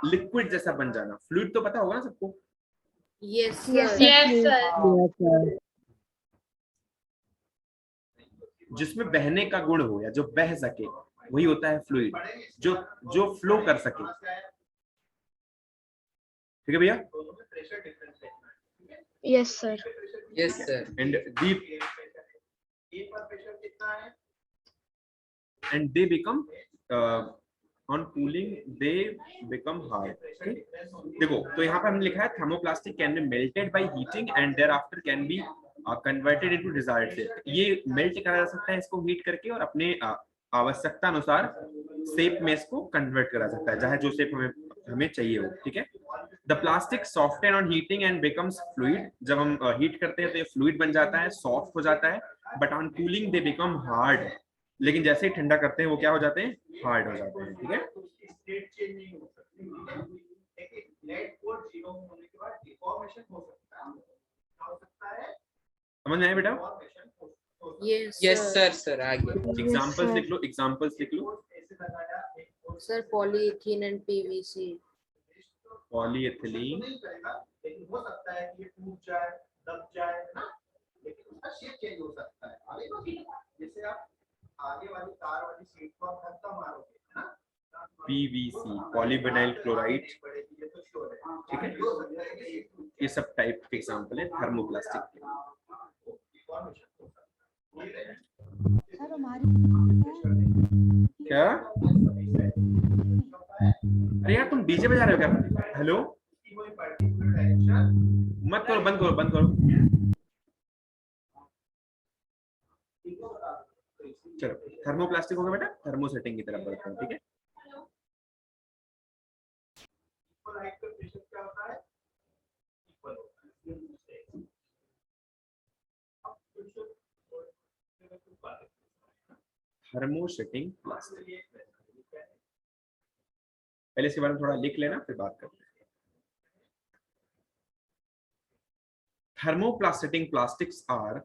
लिक्विड जैसा बन जाना। फ्लूइड तो पता होगा ना सबको? Yes sir. जिसमें बहने का गुण हो या जो बह सके वही होता है फ्लूइड, जो फ्लो कर सके। ठीक है भैया? Yes sir. And they become on cooling they become hard। देखो तो यहाँ पर हमने लिखा है thermoplastic can be melted by heating and thereafter can be converted into desired shape। ये मेल्ट करा जा सकता है इसको हीट करके और आवश्यकता अनुसार शेप में इसको कन्वर्ट करा सकता है, चाहे जो शेप हमें चाहिए हो, ठीक है। The plastic soften on heating and becomes fluid, जब हम हीट करते हैं तो ये फ्लूइड बन जाता है, सॉफ्ट हो जाता है, but on cooling they become hard, लेकिन जैसे ही ठंडा करते हैं वो क्या हो जाते हैं, हार्ड हो जाते हैं, ठीक है। समझ में आया बेटा? यस सर आ गया। एग्जांपल्स लिख लो, एग्जांपल्स लिख लो। Sir polyethene and PVC. Polyethylene, हो सकता है कि ये टूट जाए, दब जाए, है ना, लेकिन उसका शेप चेंज हो सकता है। आगे तो जैसे आप आगे वाली कार वाली सीट को आप धक्का मारोगे, है ना, पीवीसी, पॉलीविनाइल क्लोराइड, ठीक है। ये सब टाइप के एग्जांपल है थर्मोप्लास्टिक के। क्या? अरे यार तुम डीजे बजा रहे हो क्या? हेलो, मत करो, बंद करो, बंद करो। चलो थर्मोप्लास्टिक होगा बेटा, थर्मो सेटिंग की तरफ बढ़ते हैं, ठीक है। थर्मोसेटिंग प्लास्टिक, पहले इसके बारे में थोड़ा लिख लेना, फिर बात करते हैं। Thermosetting plastics are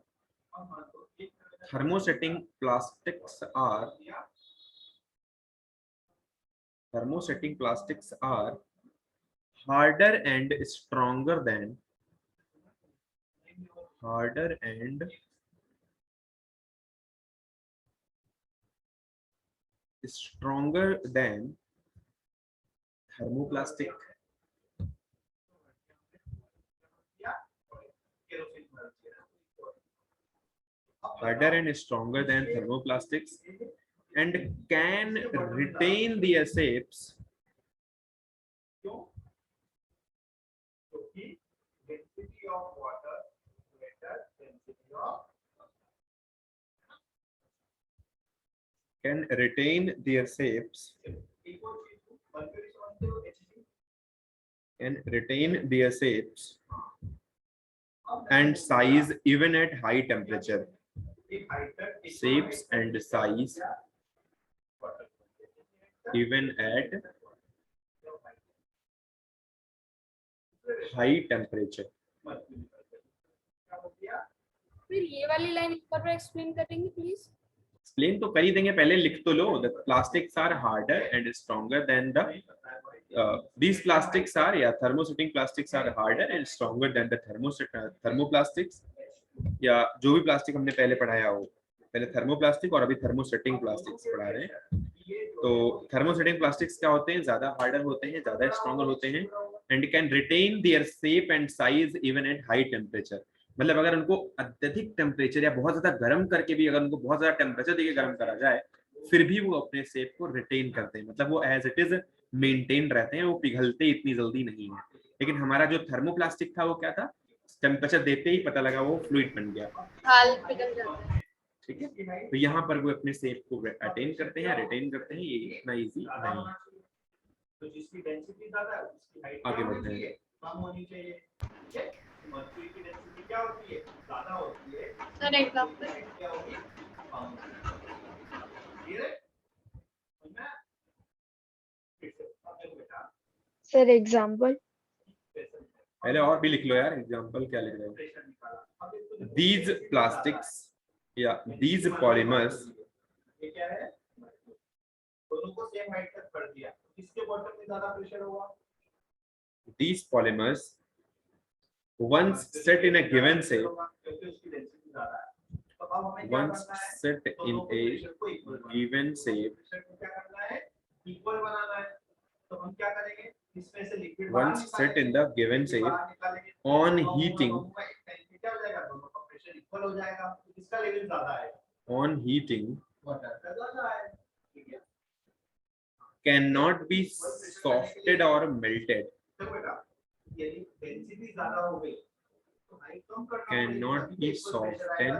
harder and stronger than thermoplastic. Harder and stronger than thermoplastics and can retain their shapes and size even at high temperature. Shapes and size even at high temperature. फिर ये वाली line एक बार explain करेंगे please? Explain तो कर ही देंगे, पहले लिख तो लो। The plastics are harder and stronger than the these plastics are, या thermosetting plastics are harder and stronger than the thermoplastics, या जो भी प्लास्टिक हमने पहले पढ़ाया हो, पहले थर्मोप्लास्टिक और अभी थर्मोसेटिंग प्लास्टिक्स पढ़ा रहे हैं। तो थर्मोसेटिंग प्लास्टिक्स क्या होते हैं, ज्यादा हार्डर होते हैं, ज्यादा स्ट्रॉन्गर होते हैं, and can retain their shape and size even at high temperature. मतलब अगर उनको अत्यधिक टेम्परेचर या बहुत ज्यादा गर्म करके भी, अगर उनको बहुत ज्यादा टेम्परेचर देके गर्म करा जाए, फिर भी वो अपने शेप को रिटेन करते हैं, मतलब वो एज इट इज मेंटेन रहते हैं, वो पिघलते इतनी जल्दी नहीं है। लेकिन हमारा जो थर्मोप्लास्टिक था वो क्या था, टेम्परेचर देते ही पता लगा वो फ्लूइड बन गया, पिघल जाता है। ठीक है। तो यहाँ पर वो अपने शेप को अटेन करते हैं, रिटेन करते हैं, ये इतना इजी नहीं है। तो जिसकी डेंसिटी ज्यादा है उसकी हाइट आगे बढ़ते हैं। कम होनी चाहिए, ठीक है। मर्क्यूरी की डेंसिटी क्या होती है, ज्यादा होती है, सर एग्जांपल क्या होगी, कम। क्लियर है? सर एग्जांपल पहले और भी लिख लो यार, एग्जांपल क्या लिख रहे हो। These plastics या these polymers, ये क्या है, दोनों को सेम हाइट तक कर दिया, किसके बॉटम में ज्यादा प्रेशर होगा, these polymers once set in a given shape, क्योंकि उसकी डेंसिटी ज्यादा है। तो अब हमें once set in a given shape, क्या करना है, इक्वल बनाना है। तो हम क्या करेंगे, इसमें से liquid once set in the given shape on heating, क्या हो जाएगा, दोनों का प्रेशर इक्वल हो जाएगा, तो किसका लेवल ज्यादा आएगा, on heating वाटर का ज्यादा है, ठीक है। cannot be softened or melted. तो बेटा यदि डेंसिटी ज्यादा हो गई cannot be softened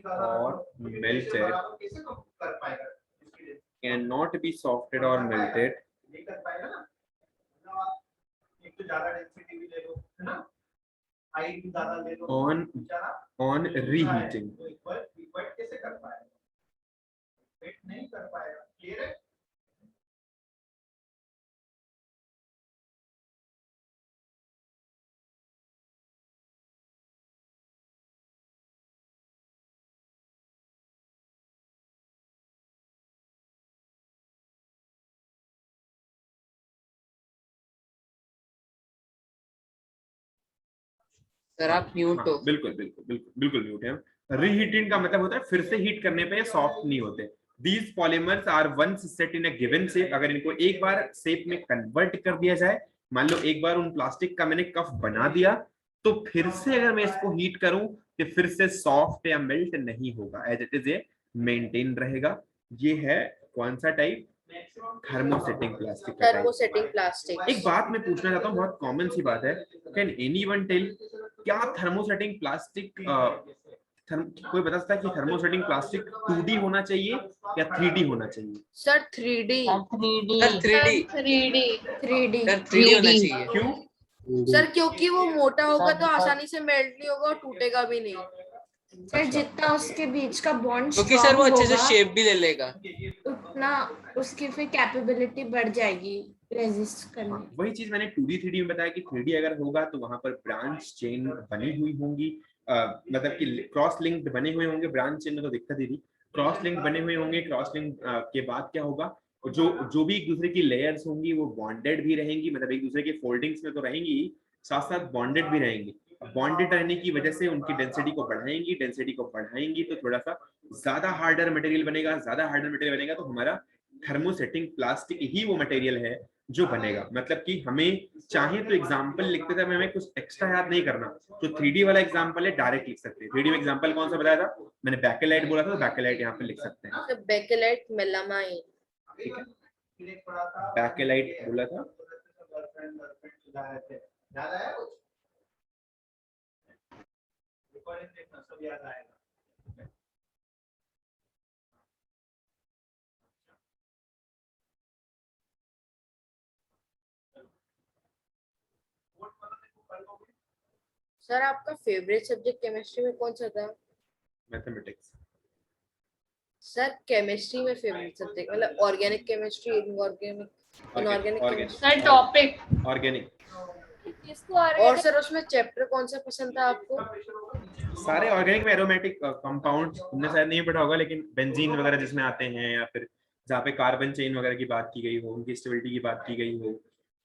or melted, cannot be softened or melted on reheating. Sir आप म्यूट हो। बिल्कुल बिल्कुल बिल्कुल बिल्कुल म्यूट है। रीहीटिंग का मतलब होता है फिर से हीट करने पे सॉफ्ट नहीं होते। These polymers are once set in a given shape, अगर इनको एक बार शेप में कन्वर्ट कर दिया जाए, मान लो एक बार उन प्लास्टिक का मैंने कफ बना दिया, तो फिर से अगर मैं इसको हीट करूं कि फिर से सॉफ्ट या मेल्ट नहीं होगा, एज इट इज ये मेंटेन रहेगा। ये है कौन सा टाइप? थर्मोसेटिंग प्लास्टिक का टाइप। Thermosetting plastic. एक बात मैं पूछना चाहता हूँ, बहुत कॉमन सी बात है, कैन एनीवन टेल क्या थर्मोसेटिंग प्लास्टिक कोई बता सकता है कि थर्मोसेटिंग प्लास्टिक 2D होना चाहिए या 3D होना चाहिए? Sir 3D। 3D होना चाहिए। क्यों? सर क्योंकि वो मोटा होगा तो आसानी से मेल्ट नहीं होगा और टूटेगा भी नहीं। फिर जितना उसके बीच का बॉन्ड क्योंकि सर वो अच्छे से शेप भी ले लेगा, उतना उसकी फिर कैपेबिलिटी बढ़ जाएगी रेजिस्ट करने। वही चीज मैंने 2D 3D में बताया कि 3D अगर होगा तो वहां पर ब्रांच चेन बनी हुई होंगी, मतलब कि क्रॉस लिंक बने हुए होंगे। ब्रांच चेन में तो दिक्कत ही थी, क्रॉस लिंक बने हुए होंगे। क्रॉस लिंक के बाद क्या होगा, जो भी एक दूसरे की लेयर्स होंगी वो बॉन्डेड भी रहेंगी, मतलब एक दूसरे के फोल्डिंग्स में तो रहेंगी, साथ साथ बॉन्डेड भी रहेंगी। बॉन्डेड रहने की वजह से उनकी डेंसिटी को बढ़ाएंगी तो थोड़ा सा ज्यादा हार्डर मटेरियल बनेगा। ज्यादा हार्डर मटेरियल बनेगा तो हमारा थर्मोसेटिंग प्लास्टिक ही वो मटेरियल है जो बनेगा। मतलब कि हमें चाहे तो एग्जांपल लिखते थे, हमें कुछ एक्स्ट्रा याद नहीं करना, तो 3D वाला एग्जांपल है डायरेक्ट लिख सकते हैं। 3D में एग्जांपल कौन सा बताया था मैंने? बैकेलाइट बोला था, तो बैकेलाइट यहाँ पे लिख सकते हैं। बैकेलाइट मेलामाइन, ठीक है, बैकेलाइट बोला था। सर आपका फेवरेट सब्जेक्ट केमिस्ट्री में कौन सा था? मैथमेटिक्स। सर केमिस्ट्री में फेवरेट सब्जेक्ट मतलब organic chemistry, inorganic chemistry? Sir topic organic. और सर उसमें चैप्टर कौन सा पसंद था आपको? सारे ऑर्गेनिक में एरोमेटिक कंपाउंड तुमने शायद नहीं पढ़ा होगा, लेकिन बेंजीन वगैरह जिसमें आते हैं, या फिर जहाँ पे कार्बन चेन वगैरह की बात की गई हो, उनकी स्टेबिलिटी की बात की गई हो,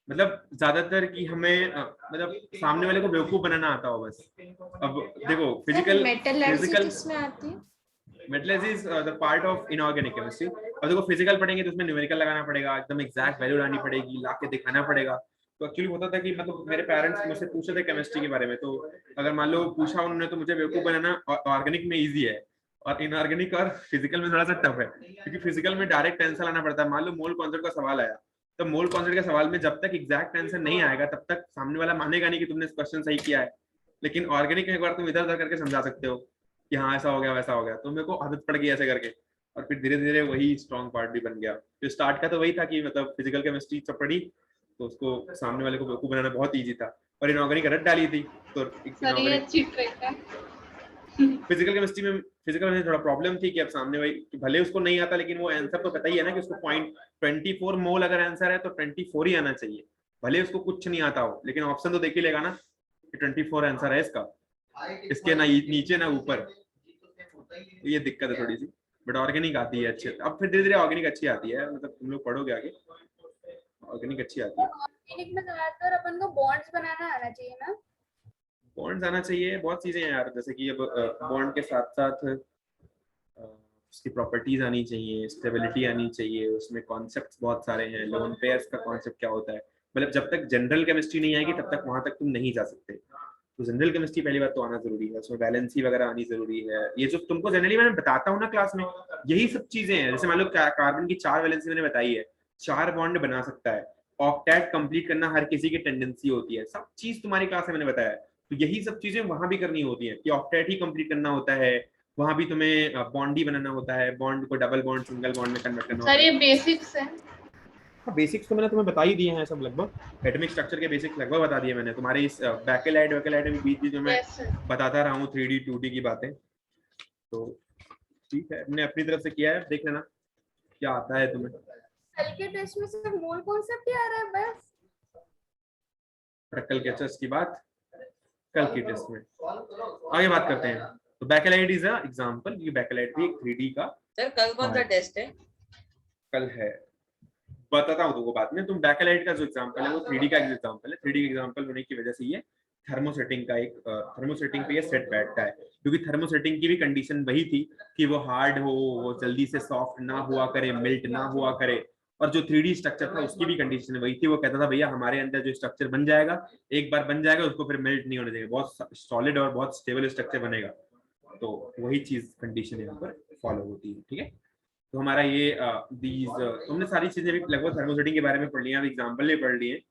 मतलब ज्यादातर कि हमें मतलब सामने वाले को बेवकूफ बनाना आता हो बस। अब देखो फिजिकल किसमें आती है? Metallurgy is the part of inorganic chemistry. अब देखो फिजिकल पढ़ेंगे तो उसमें न्यूमेरिकल लगाना पड़ेगा, एकदम एग्जैक्ट वैल्यू लानी पड़ेगी, ला के दिखाना पड़ेगा। तो एक्चुअली होता था कि मतलब मेरे पेरेंट्स मुझसे पूछते थे केमिस्ट्री के बारे में, तो अगर मान लो पूछा उन्होंने तो मुझे बेवकूफ बनाना ऑर्गेनिक में इजी है, और इनऑर्गेनिक और फिजिकल में थोड़ा सा टफ है, क्योंकि फिजिकल में डायरेक्ट आंसर लाना पड़ता है। मान लो मोल कॉन्सेप्ट का सवाल आया, तो मोल कॉन्सेप्ट के सवाल में जब तक एग्जैक्ट आंसर नहीं आएगा तब तक सामने वाला मानेगा नहीं कि तुमने क्वेश्चन सही किया है। लेकिन ऑर्गेनिक में एक बार तुम इधर उधर करके समझा सकते हो कि हाँ ऐसा हो गया वैसा हो गया, तो मेरे को आदत पड़ गई ऐसे करके, और फिर धीरे धीरे वही स्ट्रॉन्ग पार्ट भी बन गया। तो स्टार्ट का तो वही था कि मतलब फिजिकल केमिस्ट्री सब पढ़ी तो उसको सामने वाले को बेवकूफ बनाना बहुत इजी था, और इनऑर्गेनिक रट डाली थी तो फिजिकल केमिस्ट्री में थोड़ा प्रॉब्लम थी कि अब सामने वही भले उसको नहीं आता, लेकिन वो आंसर तो पता ही है ना कि उसको 0.24 मोल अगर आंसर है तो 24 ही आना चाहिए, भले उसको कुछ नहीं आता हो, लेकिन ऑप्शन तो देख ही लेगा ना कि 24 आंसर है इसका, इसके ना नीचे ना ऊपर। ये दिक्कत है थोड़ी सी, बट ऑर्गेनिक आती है अच्छे। अब फिर धीरे धीरे ऑर्गेनिक अच्छी आती है, मतलब तुम लोग पढ़ोगे आगे ऑर्गेनिक अच्छी आती है। ऑर्गेनिक में ज्यादातर अपन को बॉन्ड्स बनाना आना चाहिए ना? बॉन्ड्स आना चाहिए, बहुत चीजें हैं यार, जैसे कि अब बॉन्ड के साथ साथ उसकी प्रॉपर्टीज आनी चाहिए, स्टेबिलिटी आनी चाहिए, उसमें कॉन्सेप्ट्स बहुत सारे हैं। लोन पेयर्स का कॉन्सेप्ट क्या होता है, मतलब जब तक जनरल केमिस्ट्री नहीं आएगी तब तक वहां तक तुम नहीं जा सकते। तो जनरल केमिस्ट्री पहली बात तो आना जरूरी है, उसमें बैलेंसी वगैरह आनी जरूरी है। ये जो तुमको जनरली मैंने बताता हूँ ना क्लास में, यही सब चीजें हैं। जैसे मान लो कार्बन की 4 वैलेंसी मैंने बताई है, 4 बॉन्ड बना सकता है, ऑक्टेट कंप्लीट करना हर किसी की टेंडेंसी होती है, सब चीज तुम्हारी क्लास में मैंने बताया है। तो यही सब चीजें वहां भी करनी होती है कि ऑक्टेट ही कंप्लीट करना होता है, वहां भी तुम्हें बॉन्ड ही बनाना होता है, बॉन्ड को डबल बॉन्ड सिंगल बॉन्ड में कन्वर्ट करना होता सर है। ये बेसिक्स है। बेसिक्स तो मैंने तुम्हें बता ही दिए हैं सब लगभग, एटॉमिक स्ट्रक्चर के बेसिक्स लगभग बता दिए मैंने तुम्हारे इस बैकेलाइट में बीच बीच में मैं Yes, sir. बताता रहा हूँ 3D 2D की बातें। तो ठीक है, हमने अपनी तरफ से किया है, देख लेना क्या आता है तुम्हें। कल के टेस्ट में सिर्फ मोल कॉन्सेप्ट ही आ रहा है बस। कल के टेस्ट की बात कल के टेस्ट में आगे बात करते हैं। तो बैकेलाइट इज अ एग्जांपल, ये बैकेलाइट भी एक 3D का। सर कल कौन सा टेस्ट है? कल है, बताता हूँ तुमको बाद में। तुम बैकेलाइट का जो एग्जांपल है वो 3D का एग्जांपल है। 3D का एग्जांपल होने की वजह से ये थर्मोसेटिंग का एक थर्मोसेटिंग पे ये सेट बैठता है, क्योंकि थर्मोसेटिंग की भी कंडीशन वही थी कि वो हार्ड हो, वो जल्दी से सॉफ्ट ना हुआ करे, मेल्ट ना हुआ करे। और जो 3D स्ट्रक्चर था उसकी भी कंडीशन वही थी, वो कहता था भैया हमारे अंदर जो स्ट्रक्चर बन जाएगा, एक बार बन जाएगा उसको फिर मेल्ट नहीं होने देंगे, बहुत सॉलिड और बहुत स्टेबल स्ट्रक्चर बनेगा। तो वही चीज कंडीशन यहाँ पर फॉलो होती है। ठीक है, तो हमारा ये तुमने सारी चीजें भी लगभग थर्मोसेटिंग के बारे में पढ़ लिया, एग्जाम्पल भी पढ़ लिए।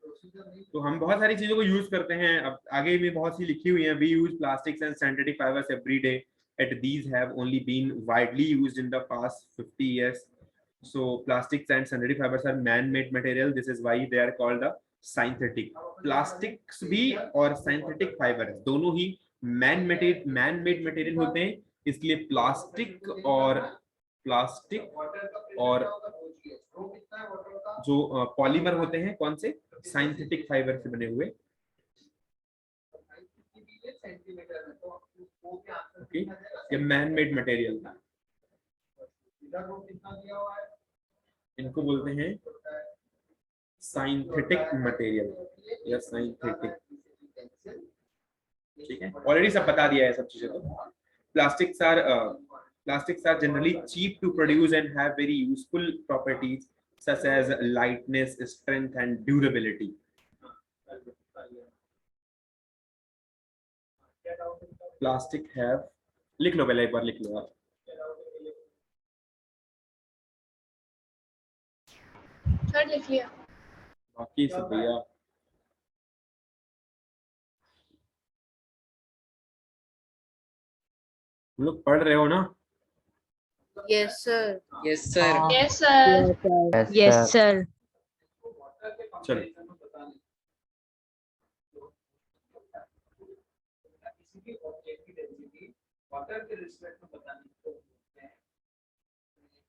तो हम बहुत सारी चीजों को यूज करते हैं, अब आगे भी बहुत सी लिखी हुई है। We use plastics and synthetic fibres every day, at these have only been widely used in the past 50 years. So plastics and synthetic fibers are man-made material. This is why they are called the synthetic. Plastics भी और synthetic fiber दोनों ही man-made material होते हैं, इसलिए plastic और जो polymer होते हैं कौन से, साइंथेटिक फाइबर से बने हुए। ओके, ये मैन-मेड मटेरियल, इनको बोलते हैं साइंथेटिक मटेरियल या साइंथेटिक। ठीक है, ऑलरेडी सब बता दिया है सब चीजें। तो plastics are generally cheap to produce and have very useful properties such as lightness, strength and durability. Plastic have, लिख लो पहले एक बार, लिख लो आप। सर लिख लिया। बाकी सब भैया तुम लोग पढ़ रहे हो ना? Yes, sir. Yes sir. Yes, sir. Yes, sir. चलो, वाटर के रिस्पेक्ट में बताने को बोलते हैं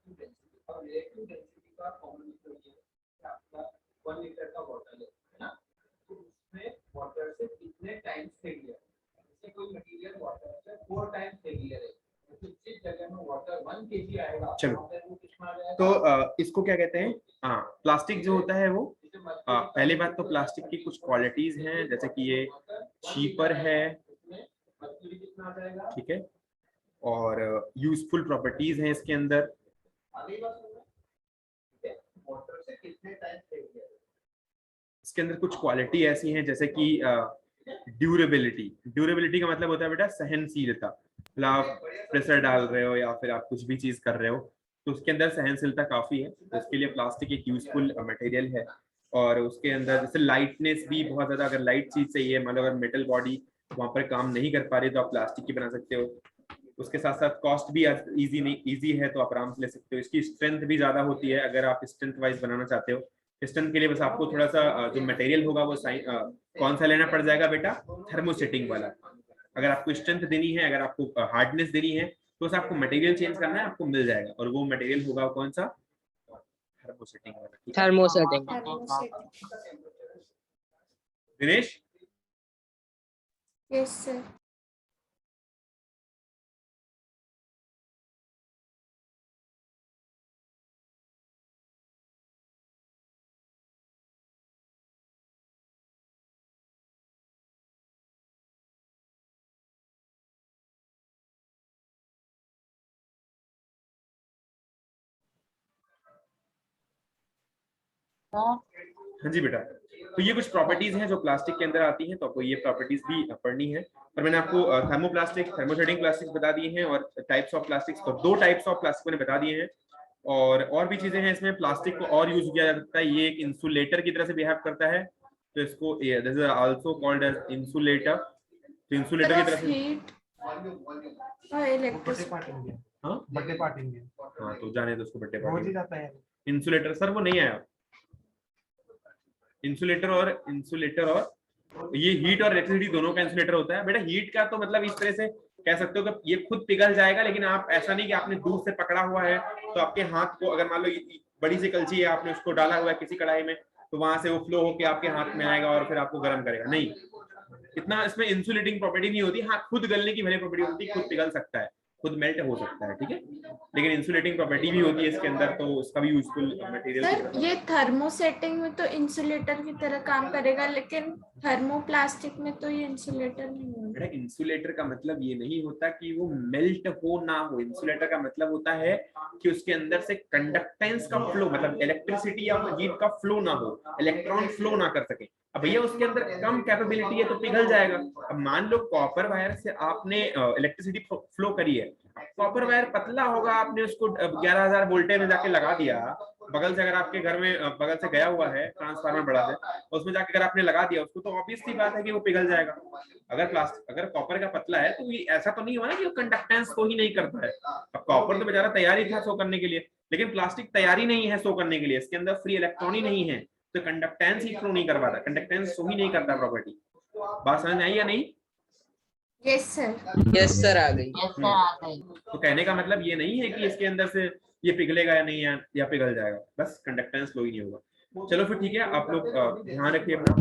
रिलेटिव डेंसिटी। और रिलेटिव डेंसिटी का फॉर्मूला ये है कि आपका 1 लीटर का वाटर है ना, तो उसमें वाटर से कितने टाइम्स हेवियर, जैसे कोई मटेरियल वाटर से 4 टाइम्स हेवियर है, तो जिस जगह में वाटर 1 kg आएगा चलो, वो कितना आ जाएगा? तो इसको क्या कहते हैं, हाँ प्लास्टिक जो होता है वो पहली बात तो प्लास्टिक की कुछ क्वालिटीज हैं, जैसे कि ये चीपर है, ठीक है, और यूजफुल प्रॉपर्टीज हैं इसके अंदर। इसके अंदर कुछ क्वालिटी ऐसी हैं जैसे कि ड्यूरेबिलिटी का मतलब होता है बेटा सहनशीलता, मतलब आप प्रेशर डाल रहे हो या फिर आप कुछ भी चीज कर रहे हो तो उसके अंदर सहनशीलता काफी है, तो इसके लिए प्लास्टिक एक यूजफुल मटेरियल है। और उसके अंदर जैसे लाइटनेस भी बहुत ज्यादा, अगर लाइट चीज चाहिए, मतलब अगर मेटल बॉडी वहां पर काम नहीं कर पा रही तो आप प्लास्टिक की बना सकते हो। उसके साथ साथ कॉस्ट भी इजी है, तो आप आराम से ले सकते हो। इसकी स्ट्रेंथ भी ज्यादा होती है, अगर आप स्ट्रेंथ वाइज बनाना चाहते हो। स्ट्रेंथ के लिए बस आपको थोड़ा सा जो मटेरियल होगा वो कौन सा लेना पड़ जाएगा बेटा, थर्मोसेटिंग वाला। अगर आपको स्ट्रेंथ देनी है, अगर आपको हार्डनेस देनी है, तो बस आपको मटेरियल चेंज करना है, आपको मिल जाएगा। और वो मटेरियल होगा कौन सा, थर्मोसेटिंग वाला। थर्मोसेटिंग। Dinesh, yes sir. हाँ जी बेटा, तो ये कुछ प्रॉपर्टीज हैं जो प्लास्टिक के अंदर आती हैं, तो आपको ये प्रॉपर्टीज भी पढ़नी है। और मैंने आपको थर्मोप्लास्टिक, थर्मोसेटिंग प्लास्टिक बता दिए हैं, और टाइप्स ऑफ प्लास्टिक्स, तो 2 टाइप्स ऑफ प्लास्टिक मैंने बता दिए हैं। और भी चीजें हैं इसमें, प्लास्टिक को और यूज किया जा सकता है, ये एक इंसुलेटर की तरह से बिहेव करता है, तो इसको this is also called as insulator. तो इंसुलेटर की तरफ से हीट और इलेक्ट्रिसिटी। हाँ बर्थडे पार्टी में हाँ तो जाने दो उसको बर्थडे रोज पार्टी। ही जाता है। इंसुलेटर सर वो नहीं आया। इंसुलेटर और ये हीट और इलेक्ट्रिसिटी दोनों का इंसुलेटर होता है बेटा। हीट का तो मतलब इस तरह से कह सकते हो कि ये खुद पिघल जाएगा, लेकिन आप ऐसा नहीं कि आपने दूर से पकड़ा हुआ है तो आपके हाथ को, अगर मान लो बड़ी सी कलछी है, आपने उसको डाला हुआ है किसी कढ़ाई में, तो वहां से वो फ्लो होके आपके हाथ में आएगा और फिर आपको गर्म करेगा, नहीं। इतना इसमें इंसुलेटिंग प्रॉपर्टी नहीं होती। हाँ खुद गलने की भले प्रॉपर्टी होती है, खुद पिघल सकता है, खुद मेल्ट हो सकता है, ठीक है, लेकिन इंसुलेटिंग प्रॉपर्टी भी होती है इसके अंदर, तो उसका भी यूजफुल मटेरियल। सर ये थर्मोसेटिंग में तो इंसुलेटर की तरह काम करेगा, लेकिन थर्मोप्लास्टिक में तो ये इंसुलेटर नहीं होगा। बेटा इंसुलेटर का मतलब ये नहीं होता कि वो मेल्ट हो ना हो। इंसुलेटर का मतलब होता है कि उसके अंदर से कंडक्टेंस का फ्लो, मतलब इलेक्ट्रिसिटी या हीट का फ्लो ना हो, इलेक्ट्रॉन फ्लो ना कर सके। अब भैया उसके अंदर कम कैपेबिलिटी है तो पिघल जाएगा। अब मान लो कॉपर वायर से आपने इलेक्ट्रिसिटी फ्लो करी है, कॉपर वायर पतला होगा, आपने उसको 11,000 वोल्टेज में जाके लगा दिया, बगल से अगर आपके घर में बगल से गया हुआ है ट्रांसफार्मर बड़ा है, उसमें जाके अगर आपने लगा दिया उसको, तो ऑब्वियस सी बात है कि वो पिघल जाएगा। अगर कॉपर का पतला है तो ये ऐसा तो नहीं हुआ ना कि वो कंडक्टेंस को ही नहीं करता है। अब कॉपर तो बेचारा तैयारी था शो करने के लिए, लेकिन प्लास्टिक तैयारी नहीं है शो करने के लिए, इसके अंदर फ्री इलेक्ट्रॉन ही नहीं है, तो कंडक्टेंस ही फ्लो नहीं कर पाता, कंडक्टेंस शो ही नहीं करता प्रॉपर्टी। बात समझ में आई या नहीं? यस सर आ गई। तो कहने का मतलब ये नहीं है कि इसके अंदर से ये पिघलेगा या नहीं या पिघल जाएगा, बस कंडक्टेंस फ्लो ही नहीं होगा। चलो फिर ठीक है, आप लोग ध्यान रखिए अपना।